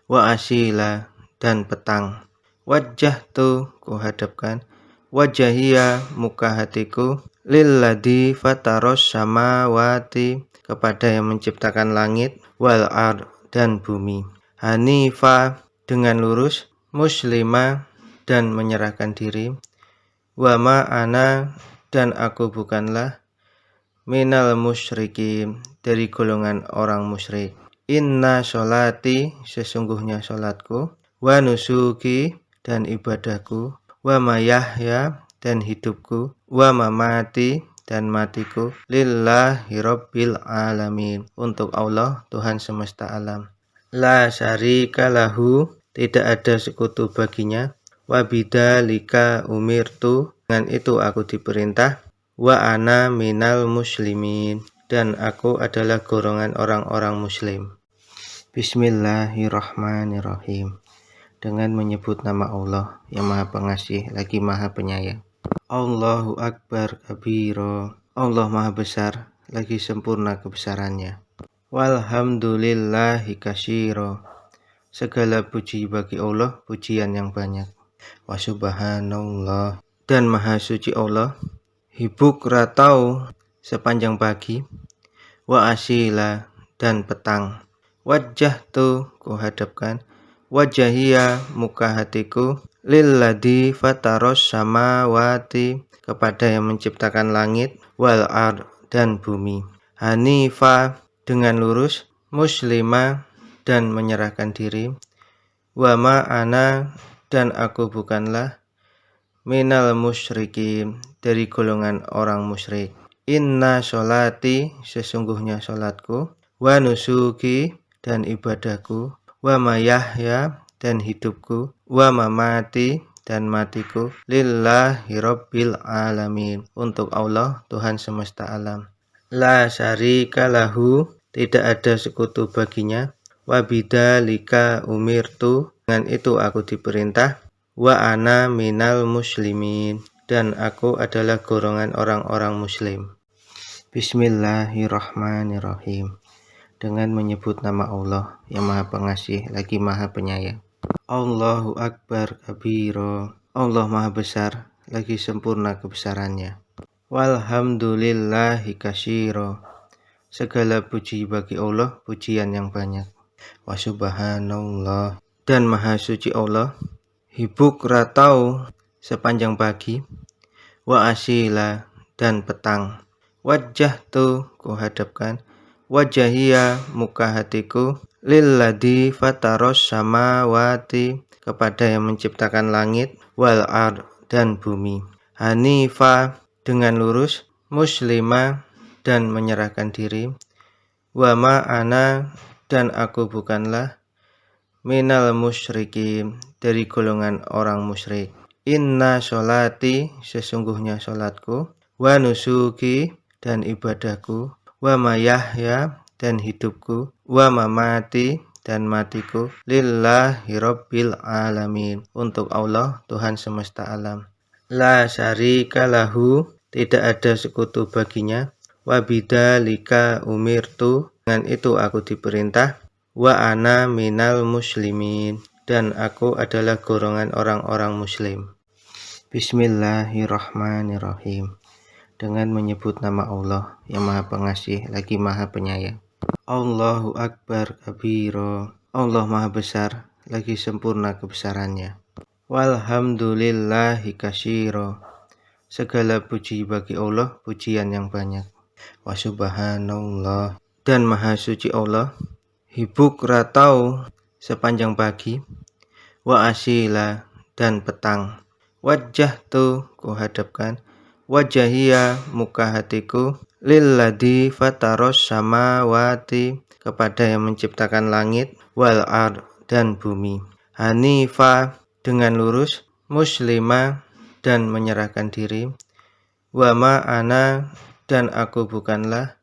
Wa asila, dan petang. Wajah tu kuhadapkan, wajahia muka hatiku, lilladzi fataros samawati, kepada yang menciptakan langit, wal ard, dan bumi. Hanifa, dengan lurus, muslima, dan menyerahkan diri, wa ma'ana, dan aku bukanlah, minal musyrikin, dari golongan orang musyrik. Inna sholati, sesungguhnya sholatku, wa nusuki, dan ibadahku, wa mayahya, dan hidupku, wa mamati, dan matiku, lillahi rabbil alamin, untuk Allah Tuhan semesta alam. La syarika lahu, tidak ada sekutu baginya, wa bidzalika umirtu, dengan itu aku diperintah, wa ana minal muslimin, dan aku adalah golongan orang-orang muslim. Bismillahirrahmanirrahim. Dengan menyebut nama Allah yang Maha Pengasih lagi Maha Penyayang. Allahu Akbar kabira. Allah Maha Besar lagi sempurna kebesarannya. Walhamdulillahi katsira. Segala puji bagi Allah, pujian yang banyak. Wa subhanallah, dan Maha Suci Allah. Hibuk ratau sepanjang pagi. Wa asila, dan petang. Wajah tu kuhadapkan, wajahia muka hatiku, lilladzi fataros samawati, kepada yang menciptakan langit, wal ard, dan bumi. Hanifa, dengan lurus, muslima, dan menyerahkan diri, wa ma'ana, dan aku bukanlah, minal musyrikin, dari golongan orang musyrik. Inna sholati, sesungguhnya sholatku, wa nusuki, dan ibadahku, wa mayahya, dan hidupku, wa mamati, dan matiku, lillahi rabbil alamin, untuk Allah Tuhan semesta alam. La syarika lahu, tidak ada sekutu baginya, wa bidzalika umirtu, dengan itu aku diperintah, wa ana minal muslimin, dan aku adalah golongan orang-orang muslim. Bismillahirrahmanirrahim. Dengan menyebut nama Allah yang Maha Pengasih lagi Maha Penyayang. Allahu Akbar kabira. Allah Maha Besar lagi sempurna kebesarannya. Walhamdulillahi katsira. Segala puji bagi Allah, pujian yang banyak. Wa subhanallah, dan Maha Suci Allah. Hibuk ratau sepanjang pagi. Wa asila, dan petang. Wajah tu kuhadapkan, wajahia muka hatiku, lilladzi fataros samawati, kepada yang menciptakan langit, wal ard, dan bumi. Hanifa, dengan lurus, muslima, dan menyerahkan diri, wa ma'ana, dan aku bukanlah, minal musyrikin, dari golongan orang musyrik. Inna sholati, sesungguhnya sholatku, wa nusuki, dan ibadahku, wa mayahya, dan hidupku, wa mamati, dan matiku, lillahi rabbil alamin, untuk Allah Tuhan semesta alam. La syarika lahu, tidak ada sekutu baginya, wa bidzalika umirtu, dengan itu aku diperintah, wa ana minal muslimin, dan aku adalah golongan orang-orang muslim. Bismillahirrahmanirrahim. Dengan menyebut nama Allah yang Maha Pengasih lagi Maha Penyayang. Allahu Akbar kabira. Allah Maha Besar lagi sempurna kebesarannya. Walhamdulillahi katsira. Segala puji bagi Allah, pujian yang banyak. Wa subhanallah, dan Maha Suci Allah. Hibuk ratau sepanjang pagi. Wa asila, dan petang. Wajah tu kuhadapkan, wajahia muka hatiku, lilladzi fataros samawati, kepada yang menciptakan langit, wal ard, dan bumi. Hanifa, dengan lurus, muslima dan menyerahkan diri, wa ma ana dan aku bukanlah,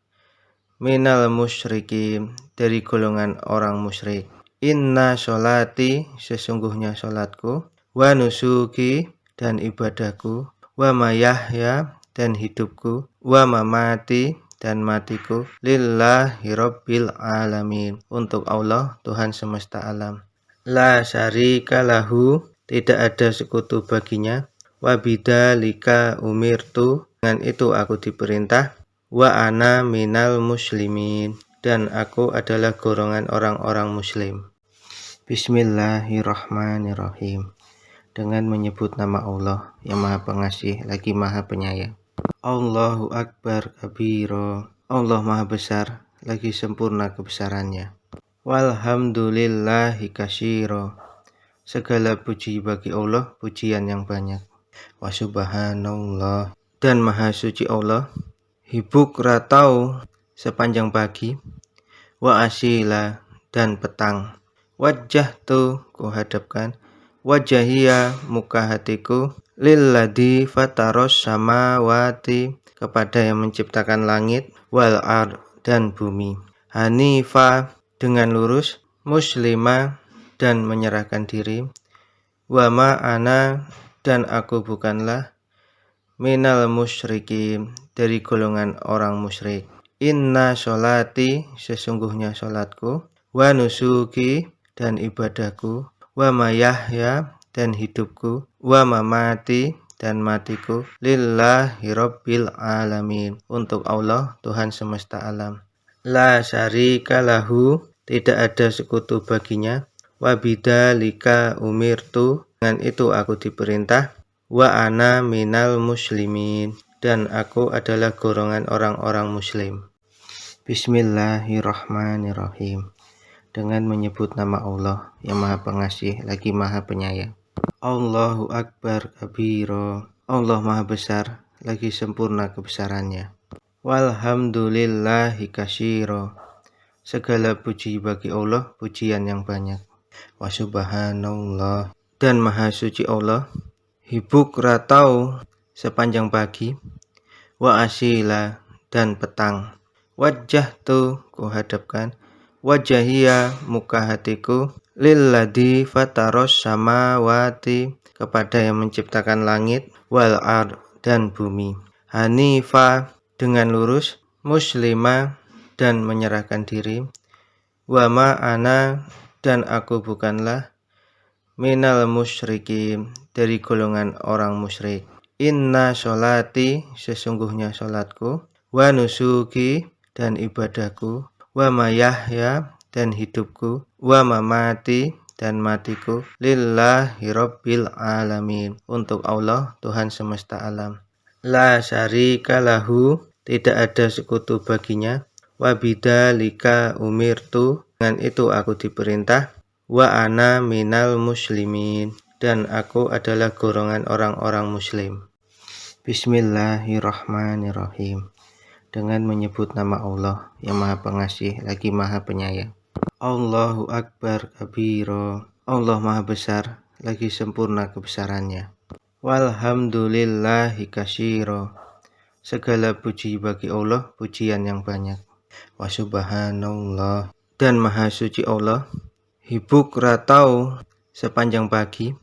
minal musyrikin dari golongan orang musyrik. Inna sholati sesungguhnya sholatku, wa nusuki dan ibadahku, wa mayahya dan hidupku, wa mamati dan matiku, lillahi rabbil alamin untuk Allah Tuhan semesta alam. La syarika lahu tidak ada sekutu baginya, wa bidzalika umirtu dengan itu aku diperintah, wa ana minal muslimin dan aku adalah golongan orang-orang muslim. Bismillahirrahmanirrahim. Dengan menyebut nama Allah yang Maha Pengasih lagi Maha Penyayang. Allahu Akbar kabiro. Allah Maha Besar lagi sempurna kebesarannya. Walhamdulillahi katsiro. Segala puji bagi Allah, pujian yang banyak. Wa subhanallah dan Maha Suci Allah. Hibuk ratau sepanjang pagi, wa asila dan petang. Wajah tu kuhadapkan, wajahia muka hatiku, lilladzi fataros samawati kepada yang menciptakan langit, wal ard dan bumi. Hanifa dengan lurus, muslima dan menyerahkan diri, wa ma ana dan aku bukanlah, minal musyrikin dari golongan orang musyrik. Inna sholati sesungguhnya sholatku, wa nusuki dan ibadahku, wa mayahya dan hidupku, wa mamati dan matiku, lillahi rabbil alamin untuk Allah Tuhan semesta alam. La syarika lahu tidak ada sekutu baginya, wa bidzalika umirtu dengan itu aku diperintah, wa ana minal muslimin dan aku adalah golongan orang-orang muslim. Bismillahirrahmanirrahim. Dengan menyebut nama Allah yang Maha Pengasih lagi Maha Penyayang. Allahu Akbar kabiro. Allah Maha Besar lagi sempurna kebesarannya. Walhamdulillahi katsiro. Segala puji bagi Allah, pujian yang banyak. Wa subhanallah dan Maha Suci Allah. Hibuk ratau sepanjang pagi, wa asila dan petang. Wajah tu kuhadapkan, wajahia muka hatiku, lilladzi fataros samawati kepada yang menciptakan langit, wal ard dan bumi. Hanifa dengan lurus, muslima dan menyerahkan diri, wa ma ana dan aku bukanlah, minal musyrikin dari golongan orang musyrik. Inna sholati sesungguhnya sholatku, wa nusuki dan ibadahku, wa mayahya dan hidupku, wa mamati dan matiku, lillahi rabbil alamin untuk Allah Tuhan semesta alam. La syarika lahu tidak ada sekutu baginya, wa bidzalika umirtu dengan itu aku diperintah, wa ana minal muslimin dan aku adalah golongan orang-orang muslim. Bismillahirrahmanirrahim. Dengan menyebut nama Allah yang Maha Pengasih lagi Maha Penyayang. Allahu Akbar kabiro. Allah Maha Besar lagi sempurna kebesarannya. Walhamdulillahi katsiro. Segala puji bagi Allah, pujian yang banyak. Wa subhanallah dan Maha Suci Allah. Hibuk ratau sepanjang pagi,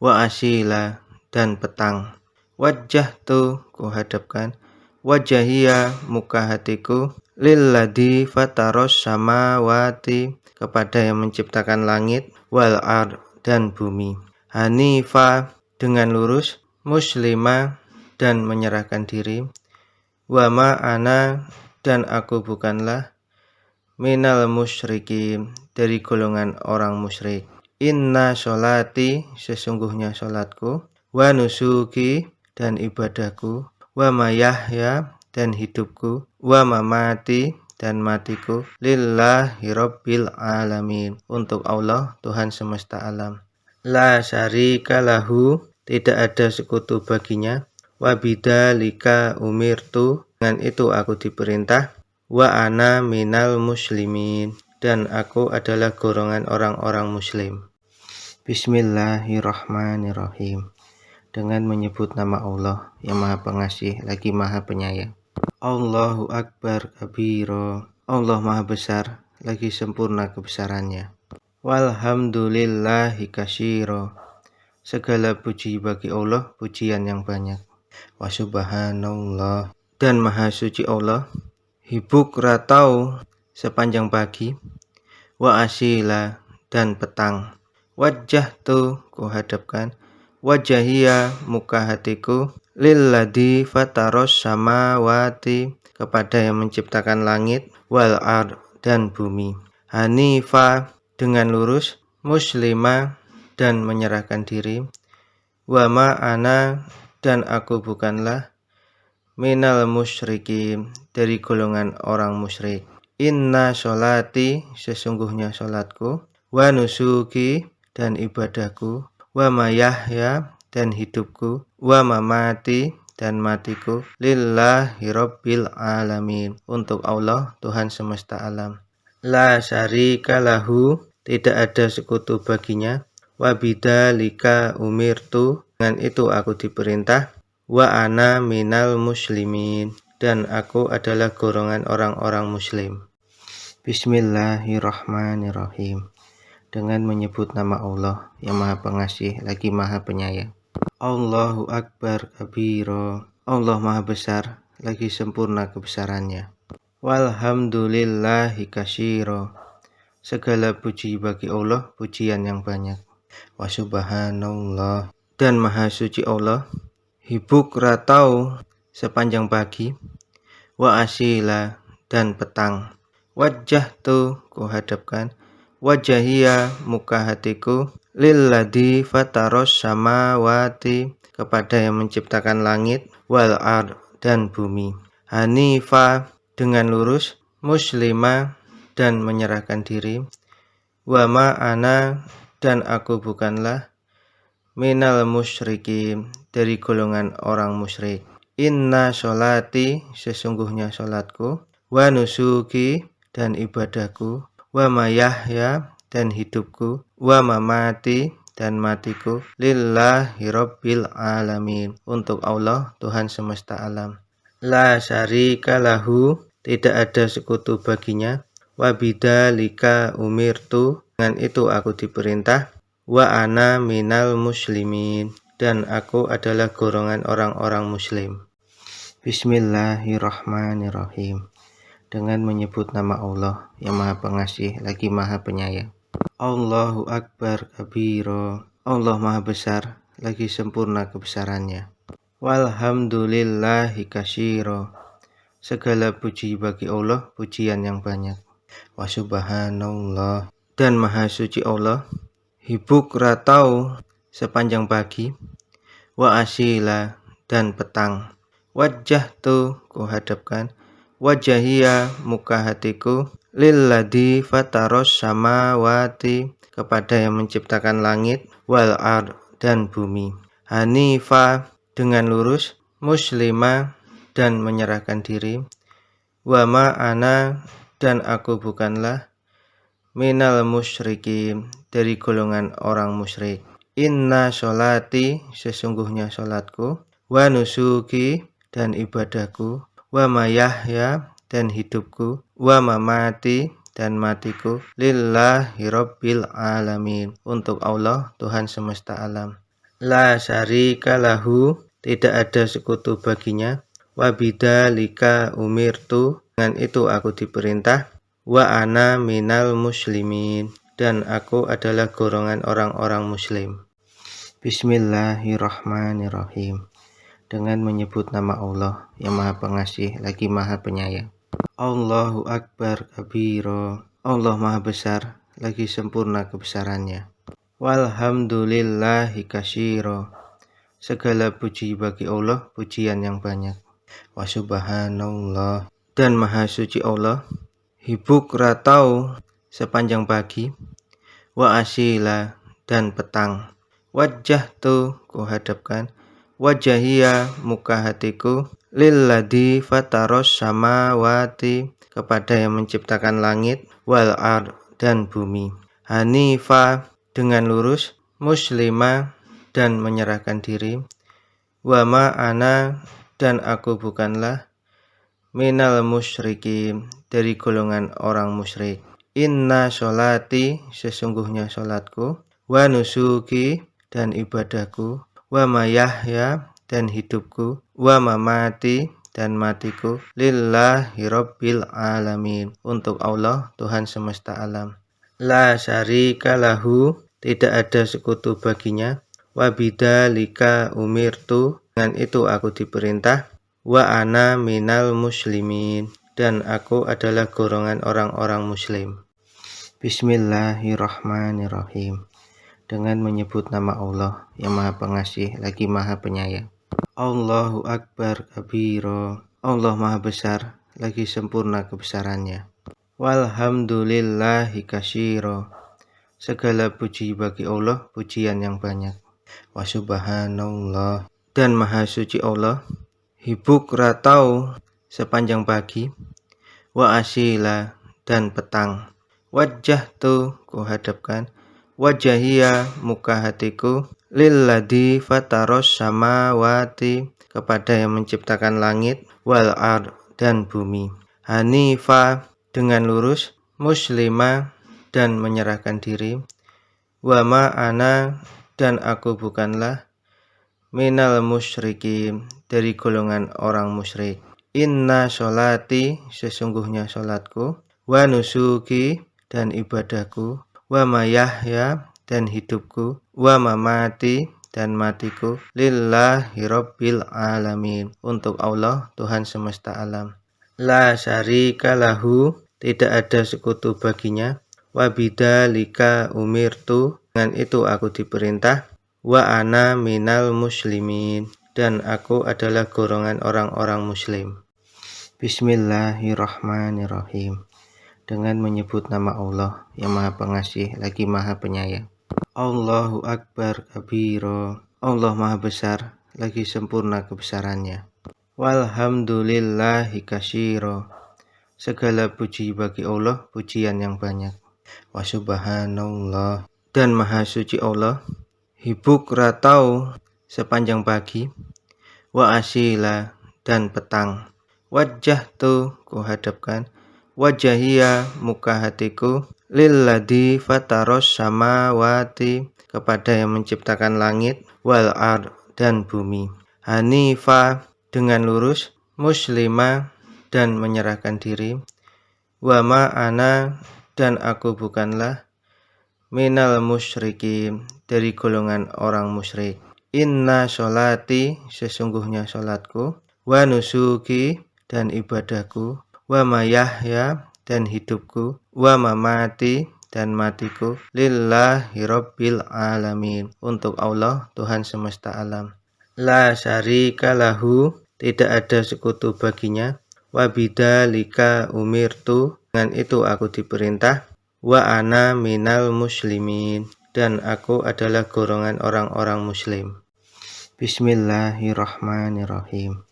wa asila dan petang. Wajah tu kuhadapkan, wajahia muka hatiku, lilladzi fataros samawati kepada yang menciptakan langit, wal ard dan bumi. Hanifa dengan lurus, muslima dan menyerahkan diri, wa ma ana dan aku bukanlah, minal musyrikin dari golongan orang musyrik. Inna sholati sesungguhnya sholatku, wa nusuki dan ibadahku, wa mayahya dan hidupku, wa mamati dan matiku, lillahi rabbil alamin untuk Allah Tuhan semesta alam. La syarika lahu tidak ada sekutu baginya, wa bidzalika umirtu dengan itu aku diperintah, wa ana minal muslimin dan aku adalah golongan orang-orang muslim. Bismillahirrahmanirrahim. Dengan menyebut nama Allah yang Maha Pengasih lagi Maha Penyayang. Allahu Akbar kabiro. Allah Maha Besar lagi sempurna kebesarannya. Walhamdulillahi katsiro. Segala puji bagi Allah, pujian yang banyak. Wa subhanallah, dan Maha Suci Allah. Hibuk ratau sepanjang pagi. Wa asila, dan petang. Wajah tu kuhadapkan, wajahia muka hatiku, lilladzi fataros samawati, kepada yang menciptakan langit, wal ard, dan bumi. Hanifa, dengan lurus, muslima, dan menyerahkan diri, wa ma'ana, dan aku bukanlah, minal musyrikin, dari golongan orang musyrik. Inna sholati, sesungguhnya sholatku, wa nusuki, dan ibadahku, wa mayahya, dan hidupku, wa mamati, dan matiku, lillahi rabbil alamin, untuk Allah Tuhan semesta alam. La syarika lahu, tidak ada sekutu baginya, wa bidzalika umirtu, dengan itu aku diperintah, wa ana minal muslimin, dan aku adalah golongan orang-orang muslim. Bismillahirrahmanirrahim. Dengan menyebut nama Allah yang Maha Pengasih lagi Maha Penyayang. Allahu Akbar kabiro. Allah Maha Besar lagi sempurna kebesarannya. Walhamdulillahi katsiro. Segala puji bagi Allah, pujian yang banyak. Wa subhanallah, dan Maha Suci Allah. Hibuk ratau sepanjang pagi. Wa asila, dan petang. Wajah tu kuhadapkan, wajahia muka hatiku, lilladzi fataros samawati, kepada yang menciptakan langit, wal ard, dan bumi. Hanifa, dengan lurus, muslima, dan menyerahkan diri, wa ma'ana, dan aku bukanlah, minal musyrikin, dari golongan orang musyrik. Inna sholati, sesungguhnya sholatku, wa nusuki, dan ibadahku, wa mayahya, dan hidupku, wa mamati, dan matiku, lillahi rabbil alamin, untuk Allah Tuhan semesta alam. La syarika lahu, tidak ada sekutu baginya, wa bidzalika umirtu, dengan itu aku diperintah, wa ana minal muslimin, dan aku adalah golongan orang-orang muslim. Bismillahirrahmanirrahim. Dengan menyebut nama Allah yang Maha Pengasih lagi Maha Penyayang. Allahu Akbar kabiro. Allah Maha Besar lagi sempurna kebesarannya. Walhamdulillahi katsiro. Segala puji bagi Allah, pujian yang banyak. Wa subhanallah, dan Maha Suci Allah. Hibuk ratau sepanjang pagi. Wa asila, dan petang. Wajah tu kuhadapkan, wajahia muka hatiku, lilladzi fataros samawati, kepada yang menciptakan langit, wal ard, dan bumi. Hanifa, dengan lurus, muslima, dan menyerahkan diri, wa ma'ana, dan aku bukanlah, minal musyrikin, dari golongan orang musyrik. Inna sholati, sesungguhnya sholatku, wa nusuki, dan ibadahku, wa mayahya, dan hidupku, wa mamati, dan matiku, lillahi rabbil alamin, untuk Allah Tuhan semesta alam. La syarika lahu, tidak ada sekutu baginya, wa bidzalika umirtu, dengan itu aku diperintah, wa ana minal muslimin, dan aku adalah golongan orang-orang muslim. Bismillahirrahmanirrahim. Dengan menyebut nama Allah yang Maha Pengasih lagi Maha Penyayang. Allahu Akbar kabiro. Allah Maha Besar lagi sempurna kebesarannya. Walhamdulillahi katsiro. Segala puji bagi Allah, pujian yang banyak. Wa subhanallah, dan Maha Suci Allah. Hibuk ratau sepanjang pagi. Wa asila, dan petang. Wajah tu kuhadapkan, wajahia muka hatiku, lilladzi fataros samawati, kepada yang menciptakan langit, wal ard, dan bumi. Hanifa, dengan lurus, muslimah dan menyerahkan diri, wa ma ana dan aku bukanlah, minal musyrikin dari golongan orang musyrik. Inna sholati sesungguhnya sholatku, wa nusuki dan ibadahku, wa mayahya dan hidupku, wa mamati dan matiku, lillahi rabbil alamin untuk Allah Tuhan semesta alam. La syarika lahu tidak ada sekutu baginya, wa bidzalika umirtu dengan itu aku diperintah, wa ana minal muslimin dan aku adalah golongan orang-orang muslim. Bismillahirrahmanirrahim. Dengan menyebut nama Allah yang Maha Pengasih lagi Maha Penyayang. Allahu Akbar kabiro. Allah Maha Besar lagi sempurna kebesarannya. Walhamdulillahi katsiro. Segala puji bagi Allah, pujian yang banyak. Wa subhanallah dan Maha Suci Allah. Hibuk ratau sepanjang pagi, wa asila dan petang. Wajah tu kuhadapkan, wajahia muka hatiku, lilladzi fataros samawati kepada yang menciptakan langit, wal ard dan bumi. Hanifa dengan lurus, muslimah dan menyerahkan diri, wa ma ana dan aku bukanlah, minal musyrikin dari golongan orang musyrik. Inna sholati sesungguhnya sholatku, wa nusuki dan ibadahku, wa mayahya dan hidupku, wa mamati dan matiku, lillahi rabbil alamin untuk Allah Tuhan semesta alam. La syarika lahu tidak ada sekutu baginya, wa bidzalika umirtu dengan itu aku diperintah, wa ana minal muslimin dan aku adalah golongan orang-orang muslim. Bismillahirrahmanirrahim. Dengan menyebut nama Allah yang Maha Pengasih lagi Maha Penyayang. Allahu Akbar kabiro. Allah Maha Besar lagi sempurna kebesarannya. Walhamdulillahi katsiro. Segala puji bagi Allah, pujian yang banyak. Wa subhanallah dan Maha Suci Allah. Hibuk ratau sepanjang pagi, wa asila dan petang. Wajah tu kuhadapkan, wajahia muka hatiku, lilladzi fataros samawati kepada yang menciptakan langit, wal ard dan bumi. Hanifa dengan lurus, muslimah dan menyerahkan diri, wa ma ana dan aku bukanlah, minal musyrikin dari golongan orang musyrik. Inna sholati sesungguhnya sholatku, wa nusuki dan ibadahku, wa mayahya dan hidupku, wa mamati dan matiku, lillahi rabbil alamin untuk Allah Tuhan semesta alam. La syarika lahu tidak ada sekutu baginya, wa bidzalika umirtu dengan itu aku diperintah, wa ana minal muslimin dan aku adalah golongan orang-orang muslim. Bismillahirrahmanirrahim.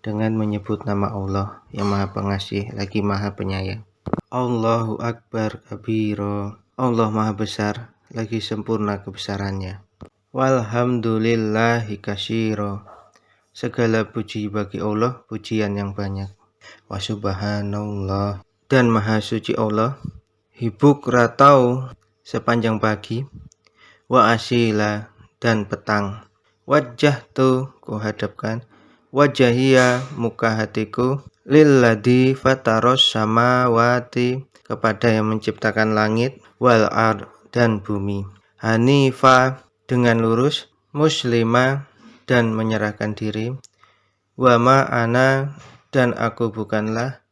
Dengan menyebut nama Allah yang Maha Pengasih lagi Maha Penyayang. Allahu Akbar kabiro. Allah Maha Besar lagi sempurna kebesarannya. Walhamdulillahi katsiro. Segala puji bagi Allah, pujian yang banyak. Wa subhanallah dan Maha Suci Allah. Hibuk ratau sepanjang pagi, wa asila dan petang. Wajah tu kuhadapkan, wajahia muka hatiku, lilladzi fataros samawati kepada yang menciptakan langit, wal ard dan bumi. Hanifa dengan lurus, muslimah dan menyerahkan diri, wa ma ana dan aku bukanlah,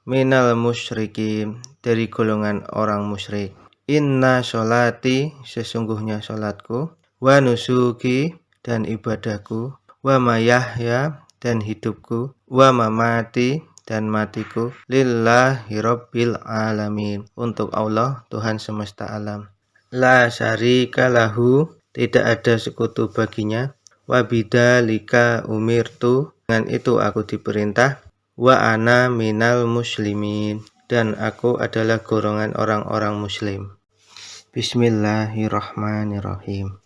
minal musyrikin dari golongan orang musyrik. Inna sholati sesungguhnya sholatku, wa nusuki dan ibadahku, wa mayahya dan hidupku, wa mamati dan matiku, lillahi rabbil alamin untuk Allah Tuhan semesta alam. La syarika lahu tidak ada sekutu baginya, wa bidzalika umirtu dengan itu aku diperintah, wa ana minal muslimin dan aku adalah golongan orang-orang muslim. Bismillahirrahmanirrahim.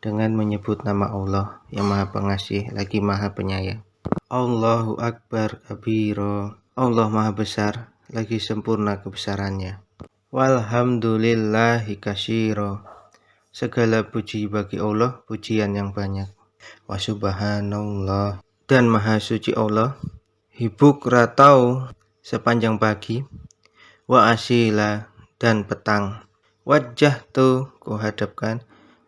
Dengan menyebut nama Allah yang Maha Pengasih lagi Maha Penyayang. Allahu Akbar kabiro. Allah Maha Besar lagi sempurna kebesarannya. Walhamdulillahi katsiro. Segala puji bagi Allah, pujian yang banyak. Wa subhanallah, dan Maha Suci Allah. Hibuk ratau sepanjang pagi. Wa asila, dan petang. Wajah tu kuhadapkan.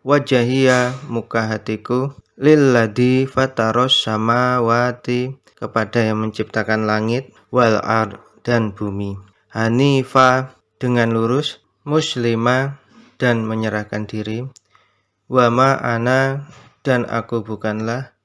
Wajahia, muka hatiku. Lilladzi fataros samawati, kepada yang menciptakan langit. Wal ard, dan bumi. Hanifa, dengan lurus. Muslima, dan menyerahkan diri. Wa ma'ana, dan aku bukanlah.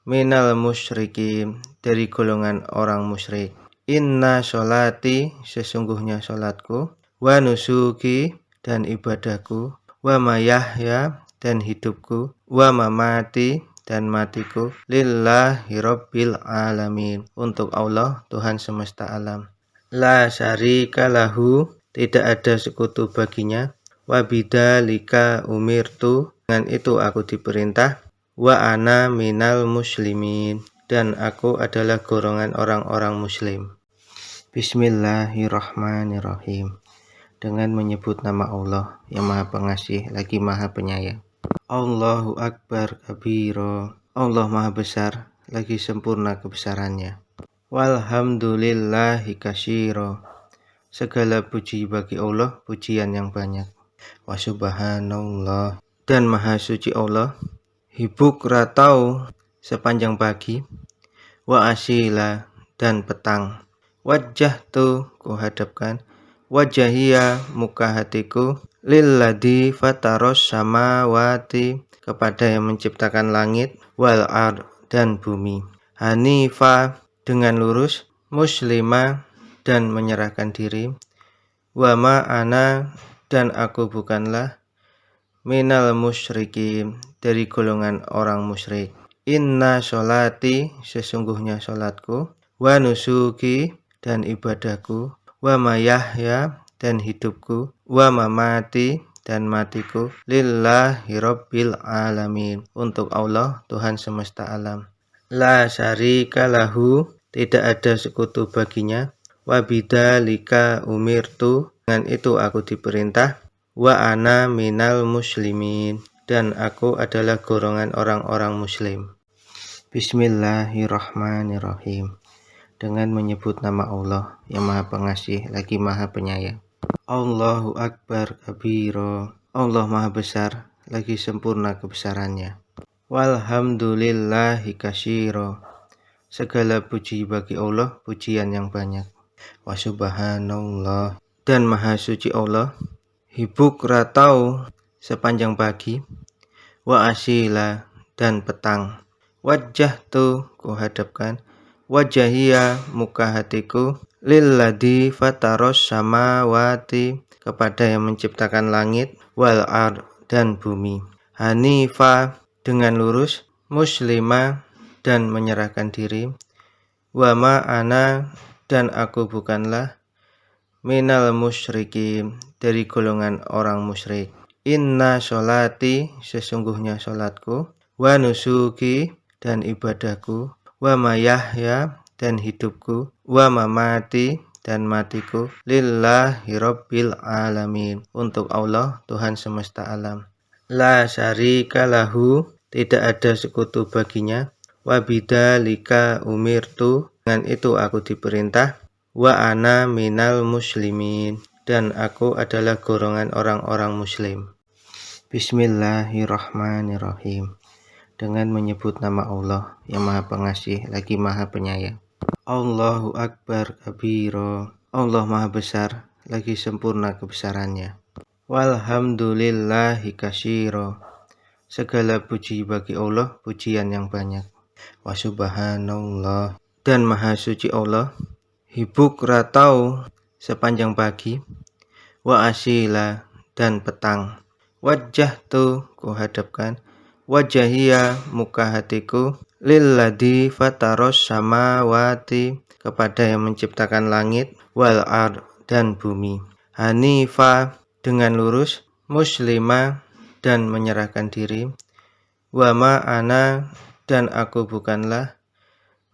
Minal musyrikin, dari golongan orang musyrik. Inna sholati, sesungguhnya sholatku. Wa nusuki, dan ibadahku. Wa mayahya, dan hidupku. Wa mamati, dan matiku. Lillahi rabbil alamin, untuk Allah Tuhan semesta alam. La syarika lahu, tidak ada sekutu baginya. Wa bidzalika umirtu, dengan itu aku diperintah. Wa ana minal muslimin, dan aku adalah golongan orang-orang muslim. Bismillahirrahmanirrahim. Dengan menyebut nama Allah yang Maha Pengasih lagi Maha Penyayang. Allahu Akbar kabiro. Allah Maha Besar lagi sempurna kebesarannya. Walhamdulillahi katsiro. Segala puji bagi Allah, pujian yang banyak. Wa subhanallah, dan Maha Suci Allah. Hibuk ratau sepanjang pagi. Wa asila, dan petang. Wajah tu kuhadapkan. Wajahia, muka hatiku. Lilladzi fataros samawati, kepada yang menciptakan langit. Wal ard, dan bumi. Hanifa, dengan lurus. Muslima, dan menyerahkan diri. Wa ma'ana, dan aku bukanlah. Minal musyrikin, dari golongan orang musyrik. Inna sholati, sesungguhnya sholatku. Wa nusuki, dan ibadahku. Wa mayahya, dan hidupku. Wa mamati, dan matiku. Lillahi rabbil alamin, untuk Allah Tuhan semesta alam. La syarika lahu, tidak ada sekutu baginya. Wa bidzalika umirtu, dengan itu aku diperintah. Wa ana minal muslimin, dan aku adalah golongan orang-orang muslim. Bismillahirrahmanirrahim. Dengan menyebut nama Allah yang Maha Pengasih lagi Maha Penyayang. Allahu Akbar kabiro. Allah Maha Besar lagi sempurna kebesarannya. Walhamdulillahi katsiro. Segala puji bagi Allah, pujian yang banyak. Wa subhanallah, dan Maha Suci Allah. Hibuk ratau sepanjang pagi. Wa asila, dan petang. Wajah tu kuhadapkan. Wajahia, muka hatiku. Lilladzi fataros samawati, kepada yang menciptakan langit. Wal ard, dan bumi. Hanifa, dengan lurus. Muslima, dan menyerahkan diri. Wa ma'ana, dan aku bukanlah. Minal musyrikin, dari golongan orang musyrik. Inna sholati, sesungguhnya sholatku. Wa nusuki, dan ibadahku. Wa mayahya, dan hidupku. Wa mamati, dan matiku. Lillahi rabbil alamin, untuk Allah Tuhan semesta alam. La syarika lahu, tidak ada sekutu baginya. Wa bidzalika umirtu, dengan itu aku diperintah. Wa ana minal muslimin, dan aku adalah golongan orang-orang muslim. Bismillahirrahmanirrahim. Dengan menyebut nama Allah yang Maha Pengasih lagi Maha Penyayang. Allahu Akbar kabiro. Allah Maha Besar lagi sempurna kebesarannya. Walhamdulillahi katsiro. Segala puji bagi Allah, pujian yang banyak. Wa subhanallah, dan Maha Suci Allah. Hibuk ratau sepanjang pagi. Wa asila, dan petang. Wajah tu kuhadapkan. Wajahia, muka hatiku. Lilladzi fataros samawati, kepada yang menciptakan langit. Wal ard, dan bumi. Hanifa, dengan lurus. muslimah dan menyerahkan diri, wa ma ana dan aku bukanlah,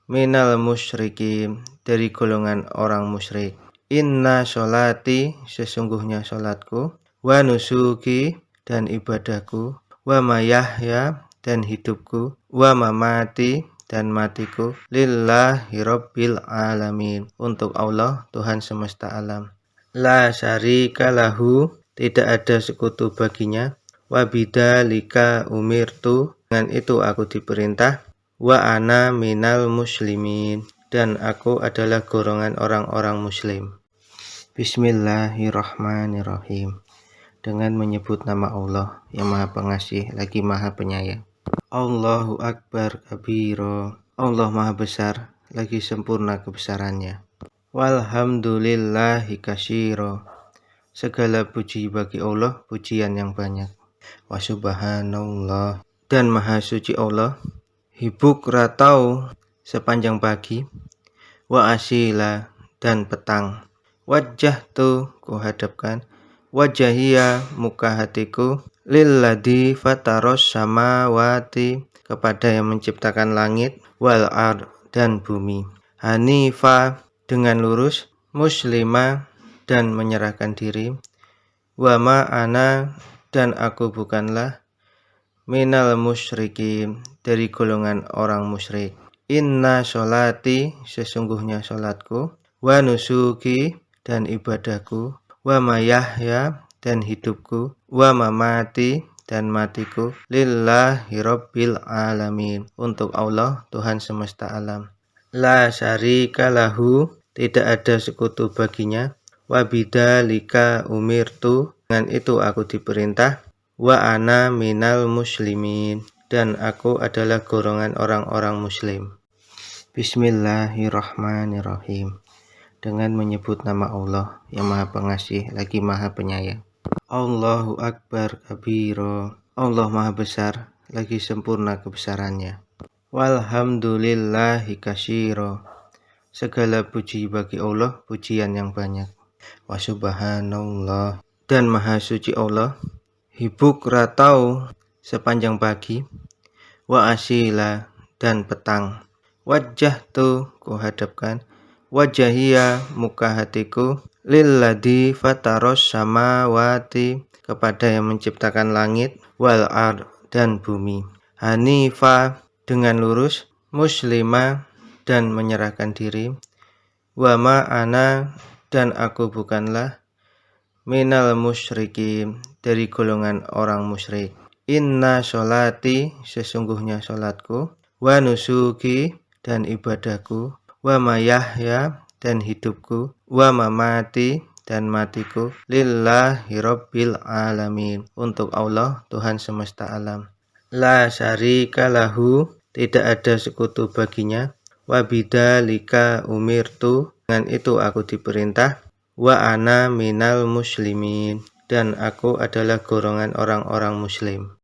minal musyrikin dari golongan orang musyrik. Inna sholati sesungguhnya sholatku, wa nusuki dan ibadahku, wa mayahya dan hidupku, wa mamati dan matiku, lillahi rabbil alamin untuk Allah Tuhan semesta alam. La syarika lahu tidak ada sekutu baginya, wa bidzalika umirtu dengan itu aku diperintah, wa ana minal muslimin dan aku adalah golongan orang-orang muslim. Bismillahirrahmanirrahim. Dengan menyebut nama Allah yang Maha Pengasih lagi Maha Penyayang. Allahu Akbar kabiro. Allah Maha Besar lagi sempurna kebesarannya. Walhamdulillahi katsiro. Segala puji bagi Allah, pujian yang banyak. Wa subhanallah dan Maha Suci Allah. Hibuk ratau sepanjang pagi, wa asila dan petang. Wajah tu kuhadapkan, wajahia muka hatiku, lilladzi fataros samawati kepada yang menciptakan langit, wal ard dan bumi. Hanifa dengan lurus, muslimah dan menyerahkan diri, wa ma ana dan aku bukanlah, minal musyrikin dari golongan orang musyrik. Inna sholati sesungguhnya sholatku, wa nusuki dan ibadahku, wa mayahya dan hidupku, wa mamati dan matiku, lillahi rabbil alamin untuk Allah Tuhan semesta alam. La syarika lahu tidak ada sekutu baginya, wa bidzalika umirtu dengan itu aku diperintah, wa ana minal muslimin dan aku adalah golongan orang-orang muslim. Bismillahirrahmanirrahim. Dengan menyebut nama Allah yang Maha Pengasih lagi Maha Penyayang. Allahu Akbar kabiro. Allah Maha Besar lagi sempurna kebesarannya. Walhamdulillahi katsiro. Segala puji bagi Allah, pujian yang banyak. Wa subhanallah dan Maha Suci Allah. Hibuk ratau sepanjang pagi, wa asila dan petang. Wajah tu kuhadapkan, wajahia muka hatiku, lilladzi fataros samawati kepada yang menciptakan langit, wal ard dan bumi. Hanifa dengan lurus, muslimah dan menyerahkan diri, wa ma ana dan aku bukanlah, minal musyrikin dari golongan orang musyrik. Inna sholati sesungguhnya sholatku, wa nusuki dan ibadahku, wa mayahya dan hidupku, wa mamati dan matiku, lillahi rabbil alamin untuk Allah Tuhan semesta alam. La syarika lahu tidak ada sekutu baginya, wa bidzalika umirtu dengan itu aku diperintah, wa ana minal muslimin dan aku adalah golongan orang-orang muslim.